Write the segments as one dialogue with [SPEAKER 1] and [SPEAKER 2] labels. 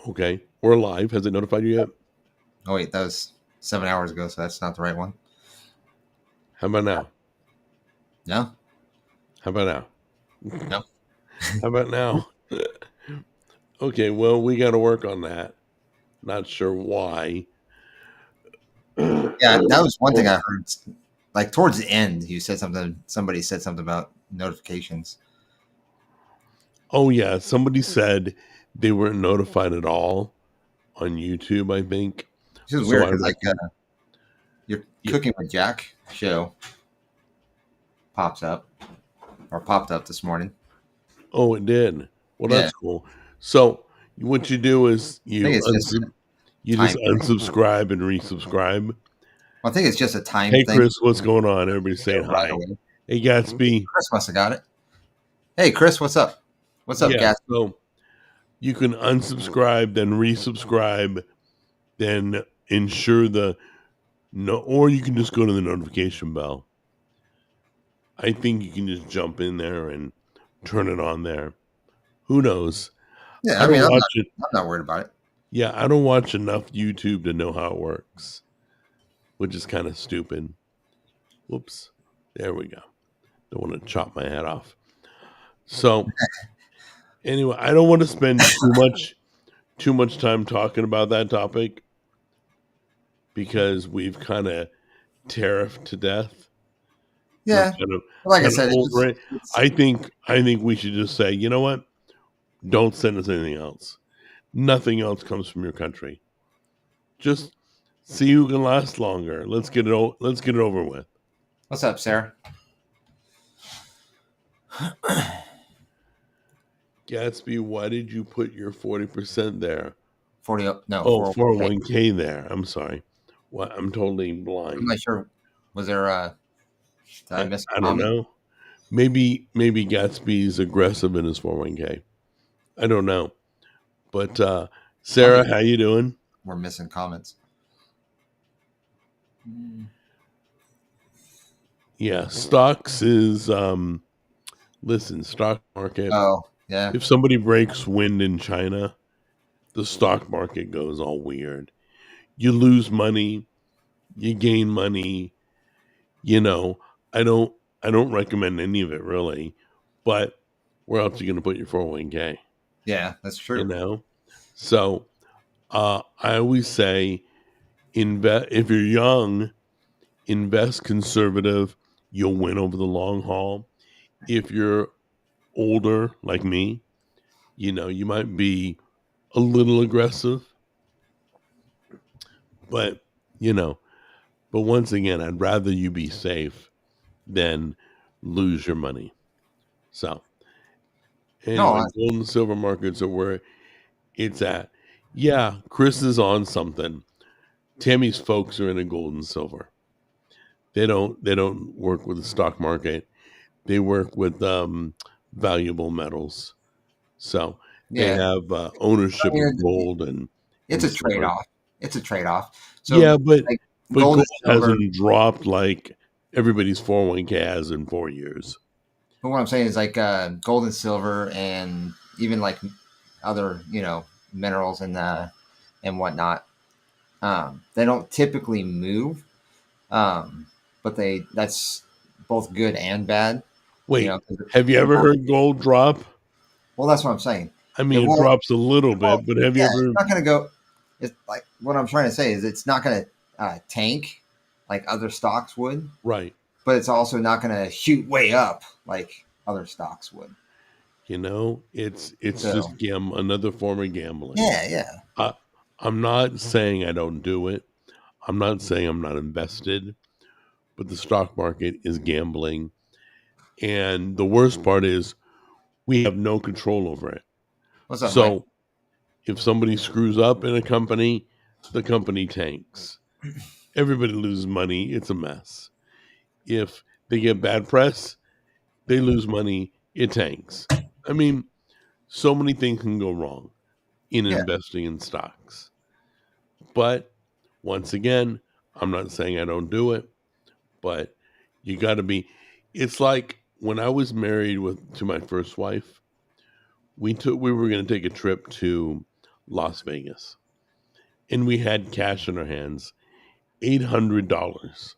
[SPEAKER 1] Okay. We're live. Has it notified you yet?
[SPEAKER 2] Oh wait, that was 7 hours ago, so that's not the right one.
[SPEAKER 1] How about now?
[SPEAKER 2] No,
[SPEAKER 1] How about now?
[SPEAKER 2] no.
[SPEAKER 1] How about now? Okay, well, we got to work on that. Not sure why.
[SPEAKER 2] Yeah, that was one thing
[SPEAKER 1] Oh,
[SPEAKER 2] I heard. Like towards the end, you said something. Somebody said something about notifications.
[SPEAKER 1] oh, yeah. Somebody said they weren't notified at all on YouTube, I think.
[SPEAKER 2] This is
[SPEAKER 1] So
[SPEAKER 2] weird
[SPEAKER 1] I
[SPEAKER 2] because
[SPEAKER 1] reckon.
[SPEAKER 2] your
[SPEAKER 1] Yeah.
[SPEAKER 2] Cooking with Jack show pops up or popped up this morning.
[SPEAKER 1] Oh, it did. Well,
[SPEAKER 2] Yeah,
[SPEAKER 1] that's cool. So what you do is
[SPEAKER 2] I think it's just a
[SPEAKER 1] you just
[SPEAKER 2] time thing.
[SPEAKER 1] unsubscribe and resubscribe.
[SPEAKER 2] Well, I think it's just a time
[SPEAKER 1] Hey,
[SPEAKER 2] thing.
[SPEAKER 1] Chris, what's going on? Everybody's saying
[SPEAKER 2] Right
[SPEAKER 1] hi.
[SPEAKER 2] away.
[SPEAKER 1] Hey, Gatsby.
[SPEAKER 2] Chris must have got it. Hey, Chris, what's up? What's up,
[SPEAKER 1] Yeah.
[SPEAKER 2] Gas?
[SPEAKER 1] So you can unsubscribe, then resubscribe, then ensure the no, or you can just go to the notification bell. I think you can just jump in there and turn it on there. Who knows?
[SPEAKER 2] Yeah,
[SPEAKER 1] I
[SPEAKER 2] I mean,
[SPEAKER 1] don't watch it.
[SPEAKER 2] I'm not worried about it.
[SPEAKER 1] Yeah, I don't watch enough YouTube to know how it works, which is kind of stupid. Whoops. There we go. Don't want to chop my head off. So anyway, I don't want to spend too much time talking about that topic because we've kind of tariffed to death. We're
[SPEAKER 2] Yeah, like I
[SPEAKER 1] kind of
[SPEAKER 2] said,
[SPEAKER 1] over it.
[SPEAKER 2] it's
[SPEAKER 1] I think we should just say, you know what? Don't send us anything else. Nothing else comes from your country. Just see who can last longer. Let's get it over with.
[SPEAKER 2] what's up, Sarah?
[SPEAKER 1] Gatsby, why did you put your 40% there?
[SPEAKER 2] 40, no,
[SPEAKER 1] Oh,
[SPEAKER 2] 401k.
[SPEAKER 1] 401k there. I'm sorry. What? I'm totally
[SPEAKER 2] I'm
[SPEAKER 1] blind.
[SPEAKER 2] not sure. Was there did I miss a
[SPEAKER 1] I don't
[SPEAKER 2] comment?
[SPEAKER 1] know. Maybe Gatsby's aggressive in his 401k. I don't know. But Sarah, how you doing?
[SPEAKER 2] We're missing comments.
[SPEAKER 1] Yeah, stocks is listen, stock market.
[SPEAKER 2] Oh, yeah.
[SPEAKER 1] If somebody breaks wind in China, the stock market goes all weird. You lose money, you gain money, you know. I don't I don't recommend any of it really, but where else are you gonna put your 401k?
[SPEAKER 2] Yeah, that's
[SPEAKER 1] You
[SPEAKER 2] true.
[SPEAKER 1] know? So I always say invest if you're young, invest conservative, you'll win over the long haul. If you're older like me, you might be a little aggressive, but you know, but once again, I'd rather you be safe than lose your money. So
[SPEAKER 2] No,
[SPEAKER 1] anyway, gold and silver markets are where it's at. Yeah, Chris is on something. Tammy's folks are in a gold and silver. They don't work with the stock market. They work with valuable metals. So they
[SPEAKER 2] yeah.
[SPEAKER 1] have
[SPEAKER 2] I
[SPEAKER 1] ownership of
[SPEAKER 2] mean,
[SPEAKER 1] gold
[SPEAKER 2] it's
[SPEAKER 1] and
[SPEAKER 2] a trade
[SPEAKER 1] silver.
[SPEAKER 2] off. It's a trade off.
[SPEAKER 1] Yeah,
[SPEAKER 2] So, like,
[SPEAKER 1] but
[SPEAKER 2] gold
[SPEAKER 1] gold
[SPEAKER 2] and silver.
[SPEAKER 1] hasn't dropped like everybody's 401k has in 4 years.
[SPEAKER 2] But what I'm saying is like gold and silver, and even like other minerals and whatnot. They don't typically move, but that's both good and bad. You
[SPEAKER 1] Wait,
[SPEAKER 2] know, 'cause
[SPEAKER 1] have you
[SPEAKER 2] it
[SPEAKER 1] ever
[SPEAKER 2] won't.
[SPEAKER 1] heard gold drop?
[SPEAKER 2] Well, that's what I'm saying.
[SPEAKER 1] I
[SPEAKER 2] It
[SPEAKER 1] mean, it
[SPEAKER 2] won't.
[SPEAKER 1] drops a little
[SPEAKER 2] It won't.
[SPEAKER 1] bit, but have you
[SPEAKER 2] Yeah, it's
[SPEAKER 1] ever?
[SPEAKER 2] not going to go. It's like what I'm trying to say is it's not going to tank like other stocks would,
[SPEAKER 1] Right.
[SPEAKER 2] but it's also not going to shoot way up like other stocks would.
[SPEAKER 1] It's
[SPEAKER 2] So
[SPEAKER 1] just another form of gambling.
[SPEAKER 2] yeah, yeah,
[SPEAKER 1] I, I'm not saying I don't do it. I'm not saying I'm not invested, but the stock market is gambling. And the worst part is we have no control over it.
[SPEAKER 2] what's up, Mike?
[SPEAKER 1] So if somebody screws up in a company, the company tanks. Everybody loses money. It's a mess. If they get bad press, they lose money. It tanks. I mean, so many things can go wrong in
[SPEAKER 2] Yeah,
[SPEAKER 1] investing in stocks. But once again, I'm not saying I don't do it, but you got to be. It's like when I was married to my first wife, we were going to take a trip to Las Vegas, and we had cash in our hands, $800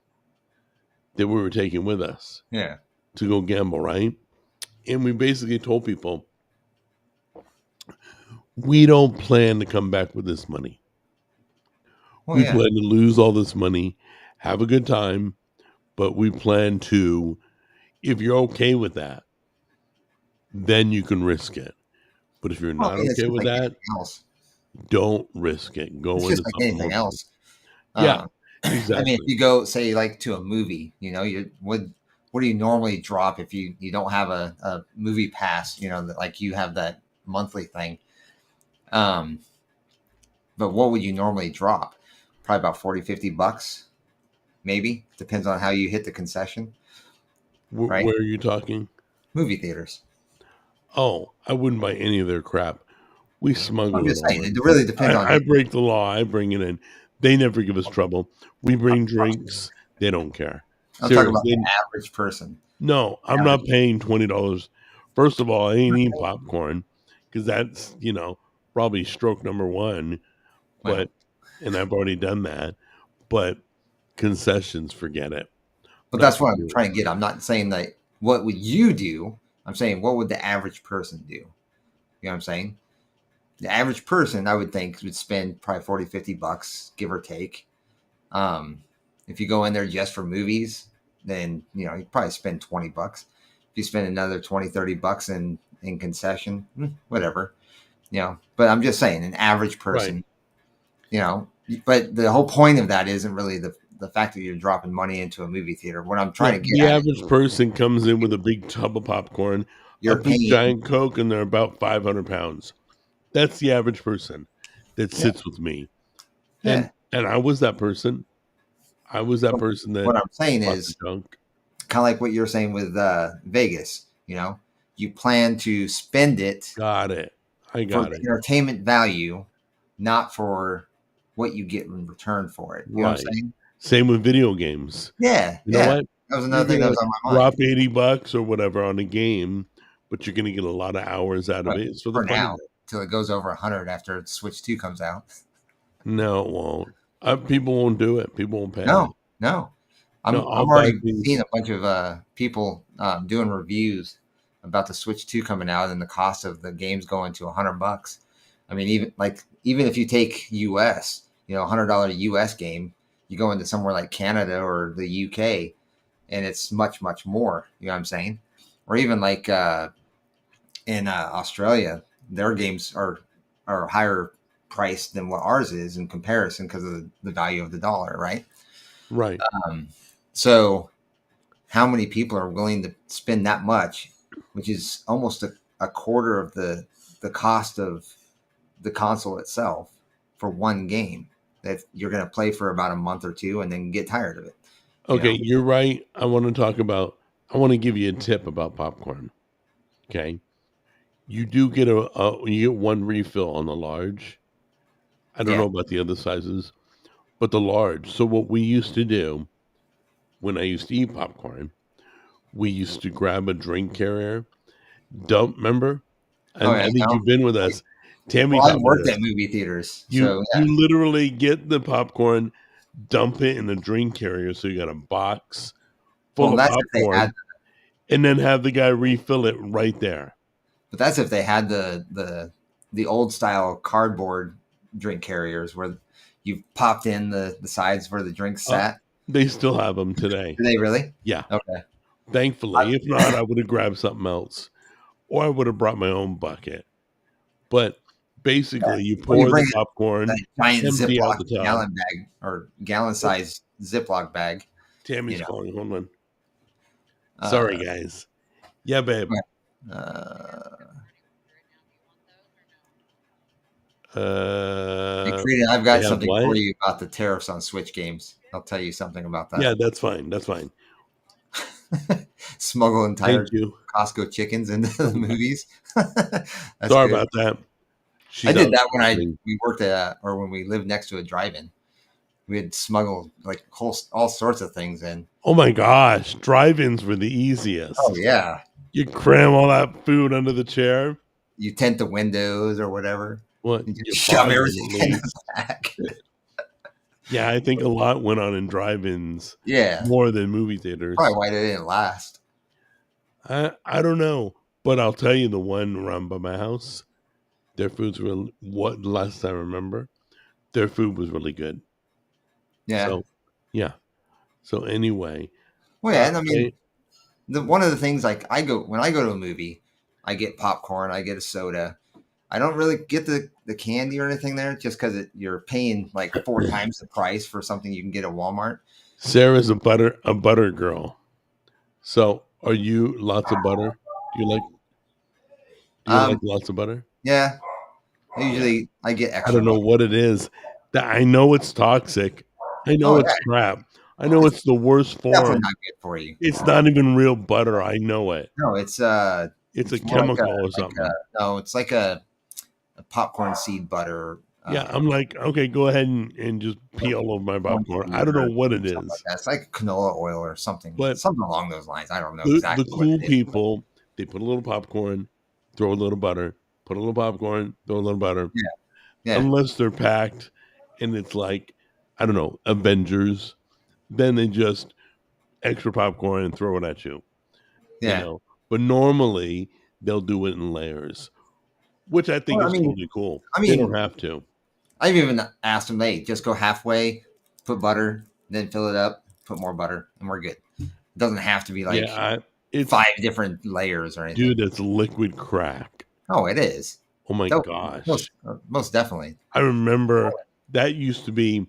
[SPEAKER 1] that we were taking with us
[SPEAKER 2] Yeah.
[SPEAKER 1] to go gamble, right? And we basically told people, we don't plan to come back with this money.
[SPEAKER 2] Well,
[SPEAKER 1] We
[SPEAKER 2] yeah.
[SPEAKER 1] plan to lose all this money, have a good time, but we plan to, if you're okay with that, then you can risk it. But if you're
[SPEAKER 2] Well,
[SPEAKER 1] not
[SPEAKER 2] I mean, it's
[SPEAKER 1] okay
[SPEAKER 2] just
[SPEAKER 1] with
[SPEAKER 2] like
[SPEAKER 1] that,
[SPEAKER 2] anything else.
[SPEAKER 1] don't risk it.
[SPEAKER 2] It's
[SPEAKER 1] Go into
[SPEAKER 2] just like
[SPEAKER 1] something
[SPEAKER 2] anything
[SPEAKER 1] more.
[SPEAKER 2] else.
[SPEAKER 1] Yeah,
[SPEAKER 2] Um, I mean, if
[SPEAKER 1] exactly.
[SPEAKER 2] you go say like to a movie, you what do you normally drop if you don't have a movie pass? That like you have that monthly thing. Um, but what would you normally drop? Probably about 40, $50, maybe. Depends on how you hit the concession, right?
[SPEAKER 1] Where are you talking?
[SPEAKER 2] Movie theaters.
[SPEAKER 1] Oh, I wouldn't buy any of their crap. We
[SPEAKER 2] I'm
[SPEAKER 1] smuggle it
[SPEAKER 2] just saying,
[SPEAKER 1] all
[SPEAKER 2] it
[SPEAKER 1] in.
[SPEAKER 2] really depends on
[SPEAKER 1] I break the law. I bring it in. They never give us trouble. We bring drinks. They don't care.
[SPEAKER 2] I'm talking about the
[SPEAKER 1] Seriously,
[SPEAKER 2] average person.
[SPEAKER 1] no, I'm
[SPEAKER 2] Average.
[SPEAKER 1] not paying $20. First of all, I ain't eating popcorn because that's probably stroke number one.
[SPEAKER 2] Well,
[SPEAKER 1] But and I've already done that. But concessions, forget it.
[SPEAKER 2] but
[SPEAKER 1] Not
[SPEAKER 2] that's
[SPEAKER 1] gonna
[SPEAKER 2] what I'm
[SPEAKER 1] do it.
[SPEAKER 2] trying to get. I'm not saying that what would you do? I'm saying what would the average person do? You know what I'm saying? The average person, I would think, would spend probably 40, $50, give or take. Um, if you go in there just for movies, then you probably spend $20. If you spend another 20, $30 in concession, whatever. But I'm just saying, an average
[SPEAKER 1] Right.
[SPEAKER 2] person, you know, but the whole point of that isn't really the fact that you're dropping money into a movie theater. What I'm
[SPEAKER 1] Yeah,
[SPEAKER 2] trying to get
[SPEAKER 1] the
[SPEAKER 2] at is
[SPEAKER 1] average person comes in with a big tub of popcorn, a
[SPEAKER 2] you're
[SPEAKER 1] big
[SPEAKER 2] paying.
[SPEAKER 1] giant Coke, and they're about 500 pounds. That's the average person that
[SPEAKER 2] Yeah,
[SPEAKER 1] sits with me.
[SPEAKER 2] yeah.
[SPEAKER 1] And I was that person. I was that
[SPEAKER 2] But
[SPEAKER 1] person that
[SPEAKER 2] what I'm saying
[SPEAKER 1] bought the
[SPEAKER 2] is
[SPEAKER 1] junk.
[SPEAKER 2] kind of like what you're saying with Vegas. You plan to spend it
[SPEAKER 1] Got it. I
[SPEAKER 2] for
[SPEAKER 1] got
[SPEAKER 2] the
[SPEAKER 1] it.
[SPEAKER 2] entertainment value, not for what you get in return for it. You know what I'm
[SPEAKER 1] Right.
[SPEAKER 2] saying?
[SPEAKER 1] Same with video games.
[SPEAKER 2] Yeah,
[SPEAKER 1] You know
[SPEAKER 2] yeah.
[SPEAKER 1] what?
[SPEAKER 2] That was
[SPEAKER 1] You're
[SPEAKER 2] another thing that
[SPEAKER 1] gonna
[SPEAKER 2] was on my mind.
[SPEAKER 1] drop $80 or whatever on a game, but you're gonna get a lot of hours out of
[SPEAKER 2] Right.
[SPEAKER 1] it. It's for the
[SPEAKER 2] For
[SPEAKER 1] fun of
[SPEAKER 2] now,
[SPEAKER 1] it.
[SPEAKER 2] till it goes over 100 after Switch 2 comes out.
[SPEAKER 1] No, it won't. People won't do it. People won't pay.
[SPEAKER 2] No, no.
[SPEAKER 1] No,
[SPEAKER 2] I'm
[SPEAKER 1] I'll buy
[SPEAKER 2] already seeing
[SPEAKER 1] things.
[SPEAKER 2] a bunch of people doing reviews about the Switch 2 coming out and the cost of the games going to $100. I mean, even if you take US, $100 US game, you go into somewhere like Canada or the UK, and it's much much more. You know what I'm saying? Or even like in Australia, their games are higher priced than what ours is in comparison because of the value of the dollar, right?
[SPEAKER 1] Right.
[SPEAKER 2] Um, so how many people are willing to spend that much, which is almost a quarter of the cost of the console itself for one game that you're going to play for about a month or two and then get tired of it, you
[SPEAKER 1] Okay,
[SPEAKER 2] know?
[SPEAKER 1] you're right. I want to give you a tip about popcorn. Okay. You do get you get one refill on the large. I don't
[SPEAKER 2] Yeah.
[SPEAKER 1] know about the other sizes, but the large. So what we used to do when I used to eat popcorn, we used to grab a drink carrier, dump, remember?
[SPEAKER 2] Oh
[SPEAKER 1] And
[SPEAKER 2] yeah.
[SPEAKER 1] I think you've been with us. Tammy
[SPEAKER 2] Well, I
[SPEAKER 1] taught me
[SPEAKER 2] worked
[SPEAKER 1] this.
[SPEAKER 2] at movie theaters,
[SPEAKER 1] You
[SPEAKER 2] so
[SPEAKER 1] you
[SPEAKER 2] yeah.
[SPEAKER 1] literally get the popcorn, dump it in the drink carrier, so you got a box full
[SPEAKER 2] Well,
[SPEAKER 1] of
[SPEAKER 2] that's if they had,
[SPEAKER 1] popcorn, and then have the guy refill it right there.
[SPEAKER 2] but that's if they had the old style cardboard drink carriers where you popped in the sides where the drinks
[SPEAKER 1] Uh,
[SPEAKER 2] sat.
[SPEAKER 1] they still have them today.
[SPEAKER 2] Do they really?
[SPEAKER 1] Yeah,
[SPEAKER 2] Okay.
[SPEAKER 1] thankfully. If not, I would have grabbed something else, or I would have brought my own bucket. But basically, you
[SPEAKER 2] Well, you
[SPEAKER 1] pour the
[SPEAKER 2] bring that
[SPEAKER 1] popcorn,
[SPEAKER 2] giant
[SPEAKER 1] empty out
[SPEAKER 2] Ziploc
[SPEAKER 1] the top.
[SPEAKER 2] gallon bag or gallon
[SPEAKER 1] Oh,
[SPEAKER 2] size Ziploc bag. You
[SPEAKER 1] Tammy's
[SPEAKER 2] know,
[SPEAKER 1] calling. Hold on. Sorry,
[SPEAKER 2] uh,
[SPEAKER 1] guys. Yeah, babe.
[SPEAKER 2] uh, hey,
[SPEAKER 1] Uh,
[SPEAKER 2] Creedon, I've
[SPEAKER 1] they
[SPEAKER 2] got
[SPEAKER 1] have
[SPEAKER 2] something for
[SPEAKER 1] what?
[SPEAKER 2] you about the tariffs on Switch games. I'll tell you something about
[SPEAKER 1] Yeah,
[SPEAKER 2] that.
[SPEAKER 1] that's fine. That's fine.
[SPEAKER 2] Smuggle
[SPEAKER 1] Thank
[SPEAKER 2] entire
[SPEAKER 1] you.
[SPEAKER 2] Costco chickens into the movies. That's
[SPEAKER 1] Sorry
[SPEAKER 2] good.
[SPEAKER 1] about that.
[SPEAKER 2] I
[SPEAKER 1] She's
[SPEAKER 2] did
[SPEAKER 1] out
[SPEAKER 2] that when
[SPEAKER 1] shopping.
[SPEAKER 2] we worked at or when we lived next to a drive-in. We had smuggled like all sorts of things in.
[SPEAKER 1] Oh my gosh, drive-ins were the
[SPEAKER 2] Oh
[SPEAKER 1] easiest.
[SPEAKER 2] yeah,
[SPEAKER 1] You cram all that food under the chair.
[SPEAKER 2] you tint the windows or whatever.
[SPEAKER 1] What?
[SPEAKER 2] You just
[SPEAKER 1] You're
[SPEAKER 2] shove
[SPEAKER 1] fine when
[SPEAKER 2] everything
[SPEAKER 1] it
[SPEAKER 2] in the
[SPEAKER 1] leaves.
[SPEAKER 2] back.
[SPEAKER 1] Yeah, I think a lot went on in drive-ins
[SPEAKER 2] Yeah,
[SPEAKER 1] more than movie
[SPEAKER 2] probably
[SPEAKER 1] theaters.
[SPEAKER 2] why they didn't last.
[SPEAKER 1] I don't know, but I'll tell you the one around by my house, their foods were what last I remember, their food was really good.
[SPEAKER 2] Yeah.
[SPEAKER 1] So, yeah. So anyway,
[SPEAKER 2] Well, yeah, and I mean,
[SPEAKER 1] I
[SPEAKER 2] one of the things like when I go to a movie, I get popcorn, I get a soda. I don't really get the candy or anything there, just because you're paying like 4 times the price for something you can get at Walmart.
[SPEAKER 1] Sarah's a butter girl. So, are you lots of butter? Do you like
[SPEAKER 2] Um,
[SPEAKER 1] lots of butter?
[SPEAKER 2] yeah,
[SPEAKER 1] Yeah.
[SPEAKER 2] usually I get
[SPEAKER 1] I
[SPEAKER 2] extra
[SPEAKER 1] don't know
[SPEAKER 2] butter.
[SPEAKER 1] what it is. That I know it's toxic. I know
[SPEAKER 2] Oh
[SPEAKER 1] it's
[SPEAKER 2] yeah,
[SPEAKER 1] crap. I know
[SPEAKER 2] it's
[SPEAKER 1] it's the worst
[SPEAKER 2] definitely
[SPEAKER 1] form.
[SPEAKER 2] not good for you.
[SPEAKER 1] It's not even real butter. I know it.
[SPEAKER 2] No,
[SPEAKER 1] It's a
[SPEAKER 2] it's more like
[SPEAKER 1] chemical or
[SPEAKER 2] a
[SPEAKER 1] something.
[SPEAKER 2] no, it's like a popcorn seed butter,
[SPEAKER 1] Yeah, I'm like, okay, go ahead and just pee all over my
[SPEAKER 2] corn
[SPEAKER 1] popcorn. I
[SPEAKER 2] seed
[SPEAKER 1] don't know
[SPEAKER 2] or
[SPEAKER 1] what it
[SPEAKER 2] something like
[SPEAKER 1] is,
[SPEAKER 2] that. It's like canola oil or something,
[SPEAKER 1] but
[SPEAKER 2] something along those lines. I don't know
[SPEAKER 1] the
[SPEAKER 2] exactly what
[SPEAKER 1] cool
[SPEAKER 2] it is.
[SPEAKER 1] people, they put a little popcorn, throw a little butter, put a little popcorn, throw a little butter.
[SPEAKER 2] Yeah, yeah,
[SPEAKER 1] Unless they're packed and it's like, I don't know, Avengers, then they just extra popcorn and throw it at you, you
[SPEAKER 2] yeah.
[SPEAKER 1] know. But normally they'll do it in layers, which I think
[SPEAKER 2] Well,
[SPEAKER 1] is totally cool.
[SPEAKER 2] I
[SPEAKER 1] They
[SPEAKER 2] mean,
[SPEAKER 1] don't have to.
[SPEAKER 2] I've even asked them, hey, just go halfway, put butter, then fill it up, put more butter, and we're good. It doesn't have to be
[SPEAKER 1] Yeah,
[SPEAKER 2] like
[SPEAKER 1] it's
[SPEAKER 2] 5 different layers or anything.
[SPEAKER 1] dude, it's liquid crack.
[SPEAKER 2] Oh, it is.
[SPEAKER 1] Oh my
[SPEAKER 2] So,
[SPEAKER 1] gosh.
[SPEAKER 2] most definitely.
[SPEAKER 1] I remember that used to be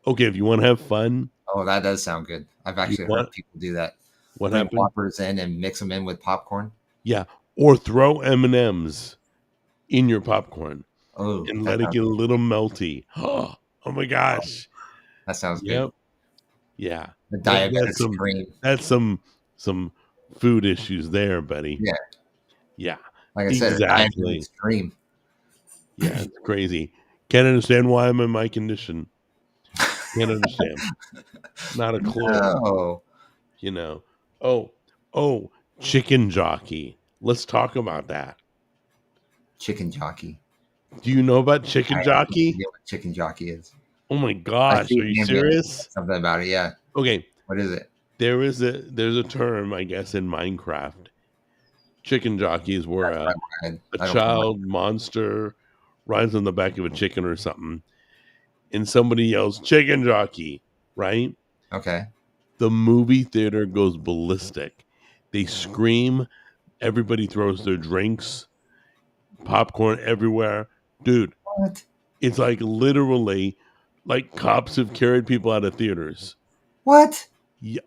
[SPEAKER 1] okay, if you want to have fun,
[SPEAKER 2] Oh, that does sound good. I've
[SPEAKER 1] you
[SPEAKER 2] actually heard
[SPEAKER 1] want
[SPEAKER 2] people do that.
[SPEAKER 1] what
[SPEAKER 2] Bring
[SPEAKER 1] happened?
[SPEAKER 2] Whoppers in and mix them in with popcorn.
[SPEAKER 1] Yeah, or throw M&Ms in your popcorn
[SPEAKER 2] Oh,
[SPEAKER 1] and let it get a little melty. Oh my gosh.
[SPEAKER 2] that sounds good.
[SPEAKER 1] Yep. Yeah.
[SPEAKER 2] The
[SPEAKER 1] That,
[SPEAKER 2] diabetic
[SPEAKER 1] that's some
[SPEAKER 2] supreme.
[SPEAKER 1] that's some food issues there, buddy.
[SPEAKER 2] Yeah,
[SPEAKER 1] Yeah.
[SPEAKER 2] like I said, a diabetic
[SPEAKER 1] Exactly.
[SPEAKER 2] supreme.
[SPEAKER 1] Yeah, it's crazy. Can't understand why I'm in my condition. Can't understand. Not a clue.
[SPEAKER 2] No,
[SPEAKER 1] You know. Oh, oh, chicken jockey. Let's talk about that.
[SPEAKER 2] chicken jockey.
[SPEAKER 1] Do you know about
[SPEAKER 2] I
[SPEAKER 1] chicken
[SPEAKER 2] have no
[SPEAKER 1] jockey?
[SPEAKER 2] idea what chicken jockey is.
[SPEAKER 1] Oh my
[SPEAKER 2] I
[SPEAKER 1] gosh,
[SPEAKER 2] see
[SPEAKER 1] are you
[SPEAKER 2] him in
[SPEAKER 1] serious?
[SPEAKER 2] something about it. Yeah.
[SPEAKER 1] Okay,
[SPEAKER 2] What is it?
[SPEAKER 1] there's a term I guess in Minecraft. Chicken jockey is where
[SPEAKER 2] That's probably why
[SPEAKER 1] a
[SPEAKER 2] I don't play much.
[SPEAKER 1] child monster rides on the back of a chicken or something, and somebody yells chicken jockey, right?
[SPEAKER 2] Okay.
[SPEAKER 1] The movie theater goes ballistic. They scream. Everybody throws their drinks, popcorn everywhere. Dude,
[SPEAKER 2] What?
[SPEAKER 1] it's like literally like cops have carried people out of theaters.
[SPEAKER 2] What?
[SPEAKER 1] Yeah,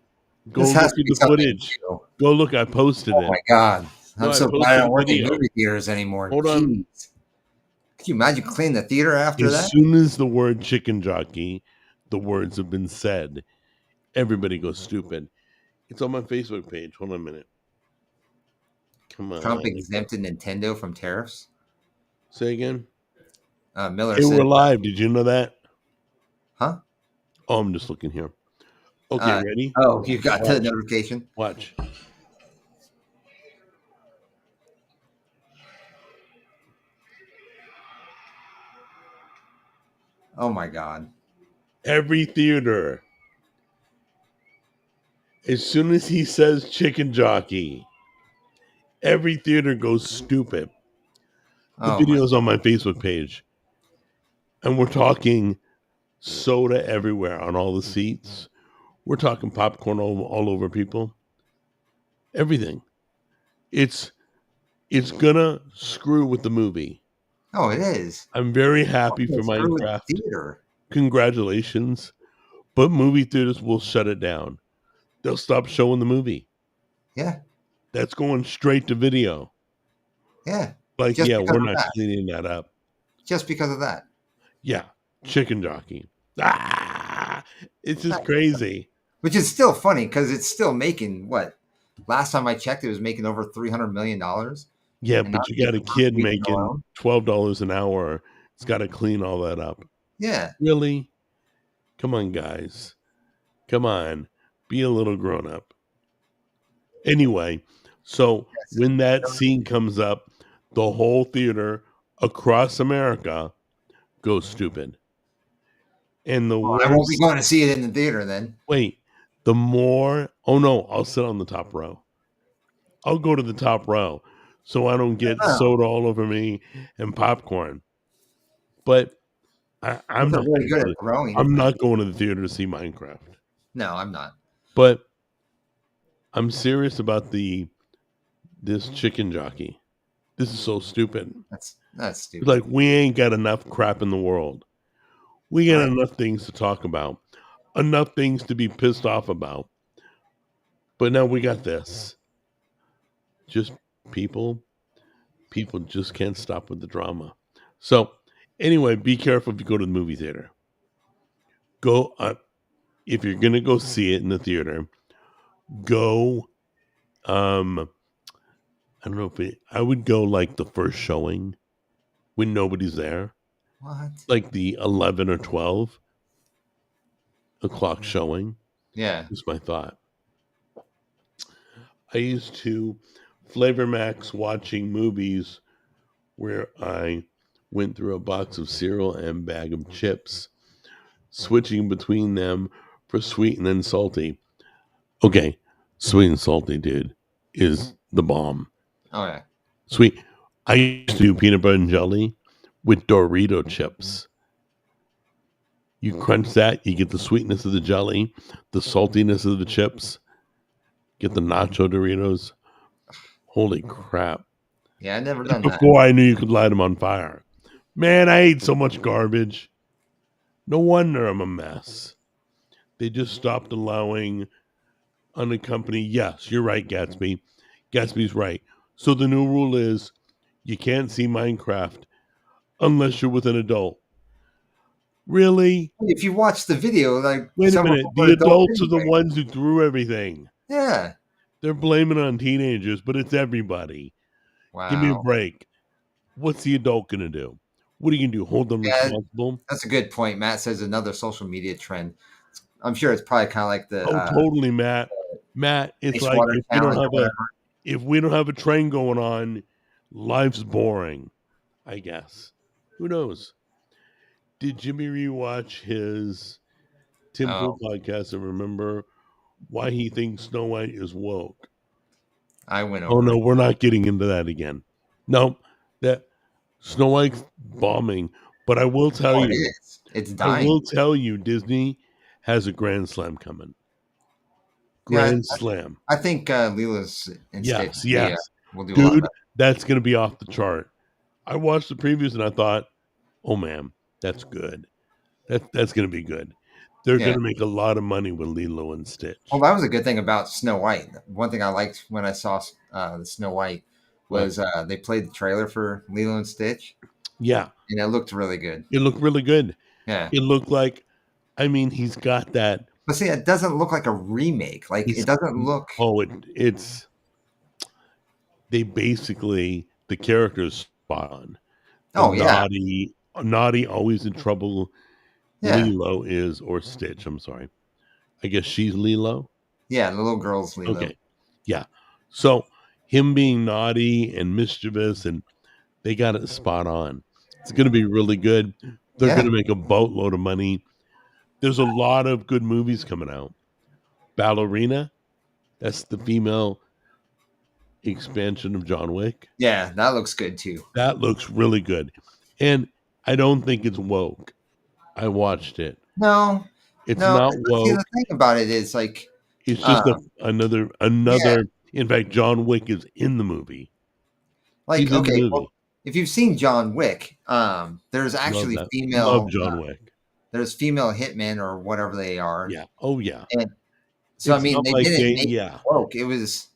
[SPEAKER 1] go
[SPEAKER 2] This
[SPEAKER 1] look
[SPEAKER 2] has
[SPEAKER 1] at
[SPEAKER 2] to be
[SPEAKER 1] the
[SPEAKER 2] something
[SPEAKER 1] footage.
[SPEAKER 2] new.
[SPEAKER 1] Go look. I posted
[SPEAKER 2] Oh
[SPEAKER 1] it.
[SPEAKER 2] my god.
[SPEAKER 1] No,
[SPEAKER 2] I'm
[SPEAKER 1] I
[SPEAKER 2] so glad I
[SPEAKER 1] posted a
[SPEAKER 2] don't work in
[SPEAKER 1] video.
[SPEAKER 2] movie theaters anymore.
[SPEAKER 1] Hold on.
[SPEAKER 2] Jeez. Can you imagine cleaning the theater after
[SPEAKER 1] As
[SPEAKER 2] that?
[SPEAKER 1] soon as the word chicken jockey, the words have been said, everybody goes stupid. It's on my Facebook page. Hold on a minute. Come
[SPEAKER 2] Trump
[SPEAKER 1] on.
[SPEAKER 2] exempted Nintendo from tariffs.
[SPEAKER 1] Say again.
[SPEAKER 2] Miller
[SPEAKER 1] Hey, we're
[SPEAKER 2] said,
[SPEAKER 1] live. Did you know that?
[SPEAKER 2] huh?
[SPEAKER 1] Oh, I'm just looking here. Okay,
[SPEAKER 2] Uh,
[SPEAKER 1] ready?
[SPEAKER 2] oh, you got the
[SPEAKER 1] Watch.
[SPEAKER 2] notification?
[SPEAKER 1] Watch.
[SPEAKER 2] Oh my god.
[SPEAKER 1] Every theater, as soon as he says chicken jockey, every theater goes stupid. The
[SPEAKER 2] Oh my.
[SPEAKER 1] video's on my Facebook page. And we're talking soda everywhere on all the seats. We're talking popcorn all over people. Everything. It's it's gonna screw with the movie.
[SPEAKER 2] Oh, it is.
[SPEAKER 1] I'm very happy for
[SPEAKER 2] It's screw with the
[SPEAKER 1] Minecraft.
[SPEAKER 2] theater.
[SPEAKER 1] Congratulations. But movie theaters will shut it down. They'll stop showing the movie.
[SPEAKER 2] Yeah.
[SPEAKER 1] That's going straight to video.
[SPEAKER 2] Yeah.
[SPEAKER 1] Like,
[SPEAKER 2] Just
[SPEAKER 1] yeah,
[SPEAKER 2] because
[SPEAKER 1] we're
[SPEAKER 2] of
[SPEAKER 1] not
[SPEAKER 2] that.
[SPEAKER 1] cleaning that up.
[SPEAKER 2] Just because of that.
[SPEAKER 1] Yeah, chicken jockey. Ah, it's just crazy.
[SPEAKER 2] Which is still funny because it's still making what? Last time I checked, it was making over $300 million.
[SPEAKER 1] Yeah,
[SPEAKER 2] And not
[SPEAKER 1] but you
[SPEAKER 2] just
[SPEAKER 1] got a
[SPEAKER 2] the first
[SPEAKER 1] kid
[SPEAKER 2] weekend
[SPEAKER 1] making
[SPEAKER 2] alone.
[SPEAKER 1] $12 an hour. It's got to clean all that up.
[SPEAKER 2] Yeah.
[SPEAKER 1] Really? Come on, guys. Come on. Be a little grown up. Anyway, so when that scene comes up, the whole theater across America go stupid. And the
[SPEAKER 2] Well, I won't be
[SPEAKER 1] worst,
[SPEAKER 2] going to see it in the theater then.
[SPEAKER 1] wait, the more, oh no, I'll sit on the top row. I'll go to the top row so I don't get
[SPEAKER 2] Oh,
[SPEAKER 1] soda all over me and popcorn. But I'm
[SPEAKER 2] those are
[SPEAKER 1] not
[SPEAKER 2] really
[SPEAKER 1] going
[SPEAKER 2] good
[SPEAKER 1] to.
[SPEAKER 2] at growing.
[SPEAKER 1] I'm not going to the theater to see Minecraft.
[SPEAKER 2] No, I'm not.
[SPEAKER 1] But I'm serious about this chicken jockey. This is so stupid.
[SPEAKER 2] That's
[SPEAKER 1] It's
[SPEAKER 2] stupid.
[SPEAKER 1] like we ain't got enough crap in the world. We got
[SPEAKER 2] Right.
[SPEAKER 1] enough things to talk about, enough things to be pissed off about. But now we got this. Just people, people just can't stop with the drama. So anyway, be careful if you go to the movie theater. Go if you're gonna go see it in the theater. Go. I don't know if I would go like the first showing when nobody's there,
[SPEAKER 2] What?
[SPEAKER 1] like the 11 or 12 o'clock showing.
[SPEAKER 2] Yeah.
[SPEAKER 1] Is my thought. I used to flavor max watching movies where I went through a box of cereal and bag of chips, switching between them for sweet and then salty. Okay, sweet and salty, dude, is the bomb.
[SPEAKER 2] Oh yeah.
[SPEAKER 1] Sweet. I used to do peanut butter and jelly with Dorito chips. You crunch that, you get the sweetness of the jelly, the saltiness of the chips, get the nacho Doritos. Holy crap.
[SPEAKER 2] Yeah, I've never done that.
[SPEAKER 1] Before I knew you could light them on fire. Man, I ate so much garbage. No wonder I'm a mess. They just stopped allowing unaccompanied. Yes, you're right, Gatsby. Gatsby's right. So the new rule is you can't see Minecraft unless you're with an adult. Really?
[SPEAKER 2] If you watch the video, like
[SPEAKER 1] Wait a
[SPEAKER 2] some of
[SPEAKER 1] minute.
[SPEAKER 2] them
[SPEAKER 1] The
[SPEAKER 2] were adults
[SPEAKER 1] adults are the
[SPEAKER 2] anyway.
[SPEAKER 1] ones who threw everything.
[SPEAKER 2] Yeah.
[SPEAKER 1] They're blaming it on teenagers, but it's everybody. Give me a
[SPEAKER 2] Wow.
[SPEAKER 1] break. What's the adult going to do? What are you going to do? Hold them
[SPEAKER 2] Yeah,
[SPEAKER 1] responsible?
[SPEAKER 2] that's a good point. Matt says another social media trend. I'm sure it's probably kind of like the
[SPEAKER 1] Oh, totally, Matt. Matt, it's
[SPEAKER 2] ice
[SPEAKER 1] like
[SPEAKER 2] water challenge or whatever.
[SPEAKER 1] if we don't have a train going on, life's boring. I guess. Who knows? Did Jimmy rewatch his Tim
[SPEAKER 2] Oh,
[SPEAKER 1] Pool podcast and remember why he thinks Snow White is woke?
[SPEAKER 2] I went
[SPEAKER 1] Oh
[SPEAKER 2] over
[SPEAKER 1] no,
[SPEAKER 2] it.
[SPEAKER 1] we're not getting into that again. No, that Snow White's bombing. But
[SPEAKER 2] Oh, it is. It's
[SPEAKER 1] I
[SPEAKER 2] dying.
[SPEAKER 1] will tell you, Disney has a Grand Slam coming.
[SPEAKER 2] Yeah,
[SPEAKER 1] Grand Slam.
[SPEAKER 2] I think Lila's and Stitch
[SPEAKER 1] Yes, yes.
[SPEAKER 2] will do a lot
[SPEAKER 1] Dude,
[SPEAKER 2] better.
[SPEAKER 1] that's going to be off the chart. I watched the previews and I thought, oh man, that's good. That's going to be good. They're
[SPEAKER 2] Yeah.
[SPEAKER 1] going to make a lot of money with Lilo and Stitch.
[SPEAKER 2] Well, that was a good thing about Snow White. One thing I liked when I saw the Snow White was they played the trailer for Lilo and Stitch,
[SPEAKER 1] Yeah,
[SPEAKER 2] and it looked really good.
[SPEAKER 1] it looked really good.
[SPEAKER 2] Yeah.
[SPEAKER 1] It looked like, I mean, he's got that.
[SPEAKER 2] But see, it doesn't look like a remake. Like
[SPEAKER 1] He's
[SPEAKER 2] it doesn't look.
[SPEAKER 1] oh, it's they basically the characters spot on. The
[SPEAKER 2] Oh yeah,
[SPEAKER 1] naughty, always in trouble.
[SPEAKER 2] yeah,
[SPEAKER 1] Lilo is or Stitch. I'm sorry. I guess she's Lilo.
[SPEAKER 2] yeah. The little girl's Lilo.
[SPEAKER 1] Okay, yeah. So him being naughty and mischievous, and they got it spot on. It's going to be really good. They're
[SPEAKER 2] Yeah,
[SPEAKER 1] going to make a boatload of money. There's a lot of good movies coming out. Ballerina, that's the female expansion of John Wick.
[SPEAKER 2] yeah. That looks good too.
[SPEAKER 1] That looks really good. And I don't think it's woke. I watched it.
[SPEAKER 2] No,
[SPEAKER 1] It's
[SPEAKER 2] no.
[SPEAKER 1] not
[SPEAKER 2] But see, the
[SPEAKER 1] woke.
[SPEAKER 2] thing about it is like,
[SPEAKER 1] It's
[SPEAKER 2] uh,
[SPEAKER 1] just another
[SPEAKER 2] yeah,
[SPEAKER 1] in fact, John Wick is in the movie.
[SPEAKER 2] like
[SPEAKER 1] He's in the
[SPEAKER 2] okay. Well,
[SPEAKER 1] movie.
[SPEAKER 2] if you've seen John Wick, there's
[SPEAKER 1] Love
[SPEAKER 2] actually
[SPEAKER 1] that. Love
[SPEAKER 2] female.
[SPEAKER 1] John Wick.
[SPEAKER 2] There's female hitmen or whatever they are,
[SPEAKER 1] Yeah. Oh yeah.
[SPEAKER 2] and so I
[SPEAKER 1] It's
[SPEAKER 2] mean
[SPEAKER 1] not
[SPEAKER 2] they
[SPEAKER 1] like
[SPEAKER 2] didn't make it
[SPEAKER 1] yeah.
[SPEAKER 2] woke. It was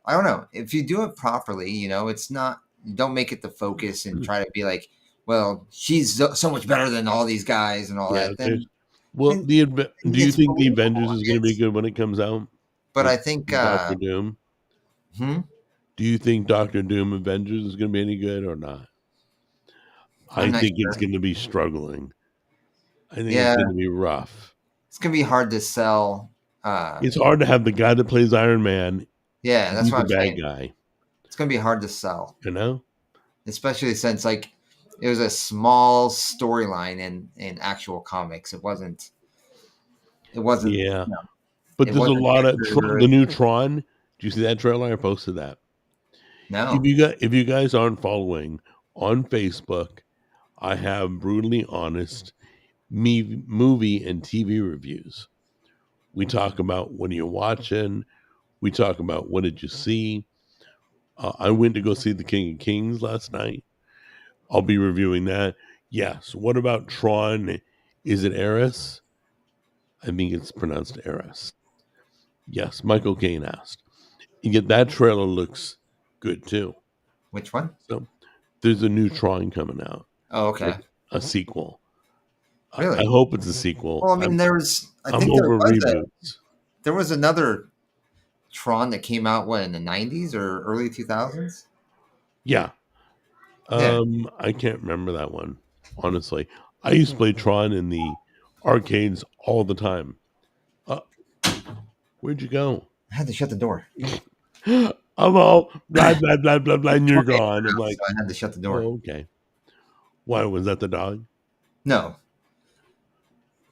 [SPEAKER 2] I don't know if you do it properly. It's not. You don't make it the focus and try to be like, well, she's so much better than all these guys and all
[SPEAKER 1] Yeah.
[SPEAKER 2] that.
[SPEAKER 1] Well,
[SPEAKER 2] Then
[SPEAKER 1] do you
[SPEAKER 2] it's
[SPEAKER 1] think the
[SPEAKER 2] believable.
[SPEAKER 1] Avengers is going to be good when it comes out
[SPEAKER 2] But
[SPEAKER 1] with
[SPEAKER 2] I think,
[SPEAKER 1] Doctor Doom?
[SPEAKER 2] hmm?
[SPEAKER 1] Do you think Doctor Doom Avengers is going to be any good or not?
[SPEAKER 2] I'm
[SPEAKER 1] I
[SPEAKER 2] not
[SPEAKER 1] think it's
[SPEAKER 2] sure.
[SPEAKER 1] going to be struggling. I think it's
[SPEAKER 2] Yeah,
[SPEAKER 1] going to be rough.
[SPEAKER 2] it's gonna be hard to sell.
[SPEAKER 1] It's hard to have the guy that plays Iron Man
[SPEAKER 2] Yeah,
[SPEAKER 1] be
[SPEAKER 2] that's what
[SPEAKER 1] the
[SPEAKER 2] I'm
[SPEAKER 1] bad
[SPEAKER 2] saying.
[SPEAKER 1] guy,
[SPEAKER 2] It's gonna be hard to sell,
[SPEAKER 1] you know?
[SPEAKER 2] especially since like it was a small storyline in actual comics. It wasn't. It wasn't.
[SPEAKER 1] Yeah,
[SPEAKER 2] No,
[SPEAKER 1] but
[SPEAKER 2] it
[SPEAKER 1] there's a
[SPEAKER 2] wasn't
[SPEAKER 1] lot of
[SPEAKER 2] Victor.
[SPEAKER 1] the new Tron. Do you see that trailer? I posted that.
[SPEAKER 2] No.
[SPEAKER 1] If you guys aren't following on Facebook, I have brutally honest movie and TV reviews. We talk about what are you watching. We talk about what did you see. I went to go see The King of Kings last night. I'll be reviewing that. Yes. What about Tron? Is it Eris? I think it's pronounced Eris. Yes. Michael Caine asked. And yet that trailer looks good too.
[SPEAKER 2] Which one?
[SPEAKER 1] So there's a new Tron coming out,
[SPEAKER 2] Oh,
[SPEAKER 1] like
[SPEAKER 2] okay.
[SPEAKER 1] a sequel. I
[SPEAKER 2] Really?
[SPEAKER 1] hope it's a sequel.
[SPEAKER 2] Well, I mean, there's. I
[SPEAKER 1] I'm
[SPEAKER 2] think
[SPEAKER 1] over reboots.
[SPEAKER 2] there was another Tron that came out what in the '90s or early 2000s.
[SPEAKER 1] Yeah.
[SPEAKER 2] Yeah.
[SPEAKER 1] I can't remember that one, honestly. I used to play Tron in the arcades all the time. Uh, where'd you go?
[SPEAKER 2] I had to shut the door.
[SPEAKER 1] I'm all blah blah blah blah blah, and you're gone. I'm like,
[SPEAKER 2] So I had to shut the door.
[SPEAKER 1] oh, okay. Why was that the dog?
[SPEAKER 2] No,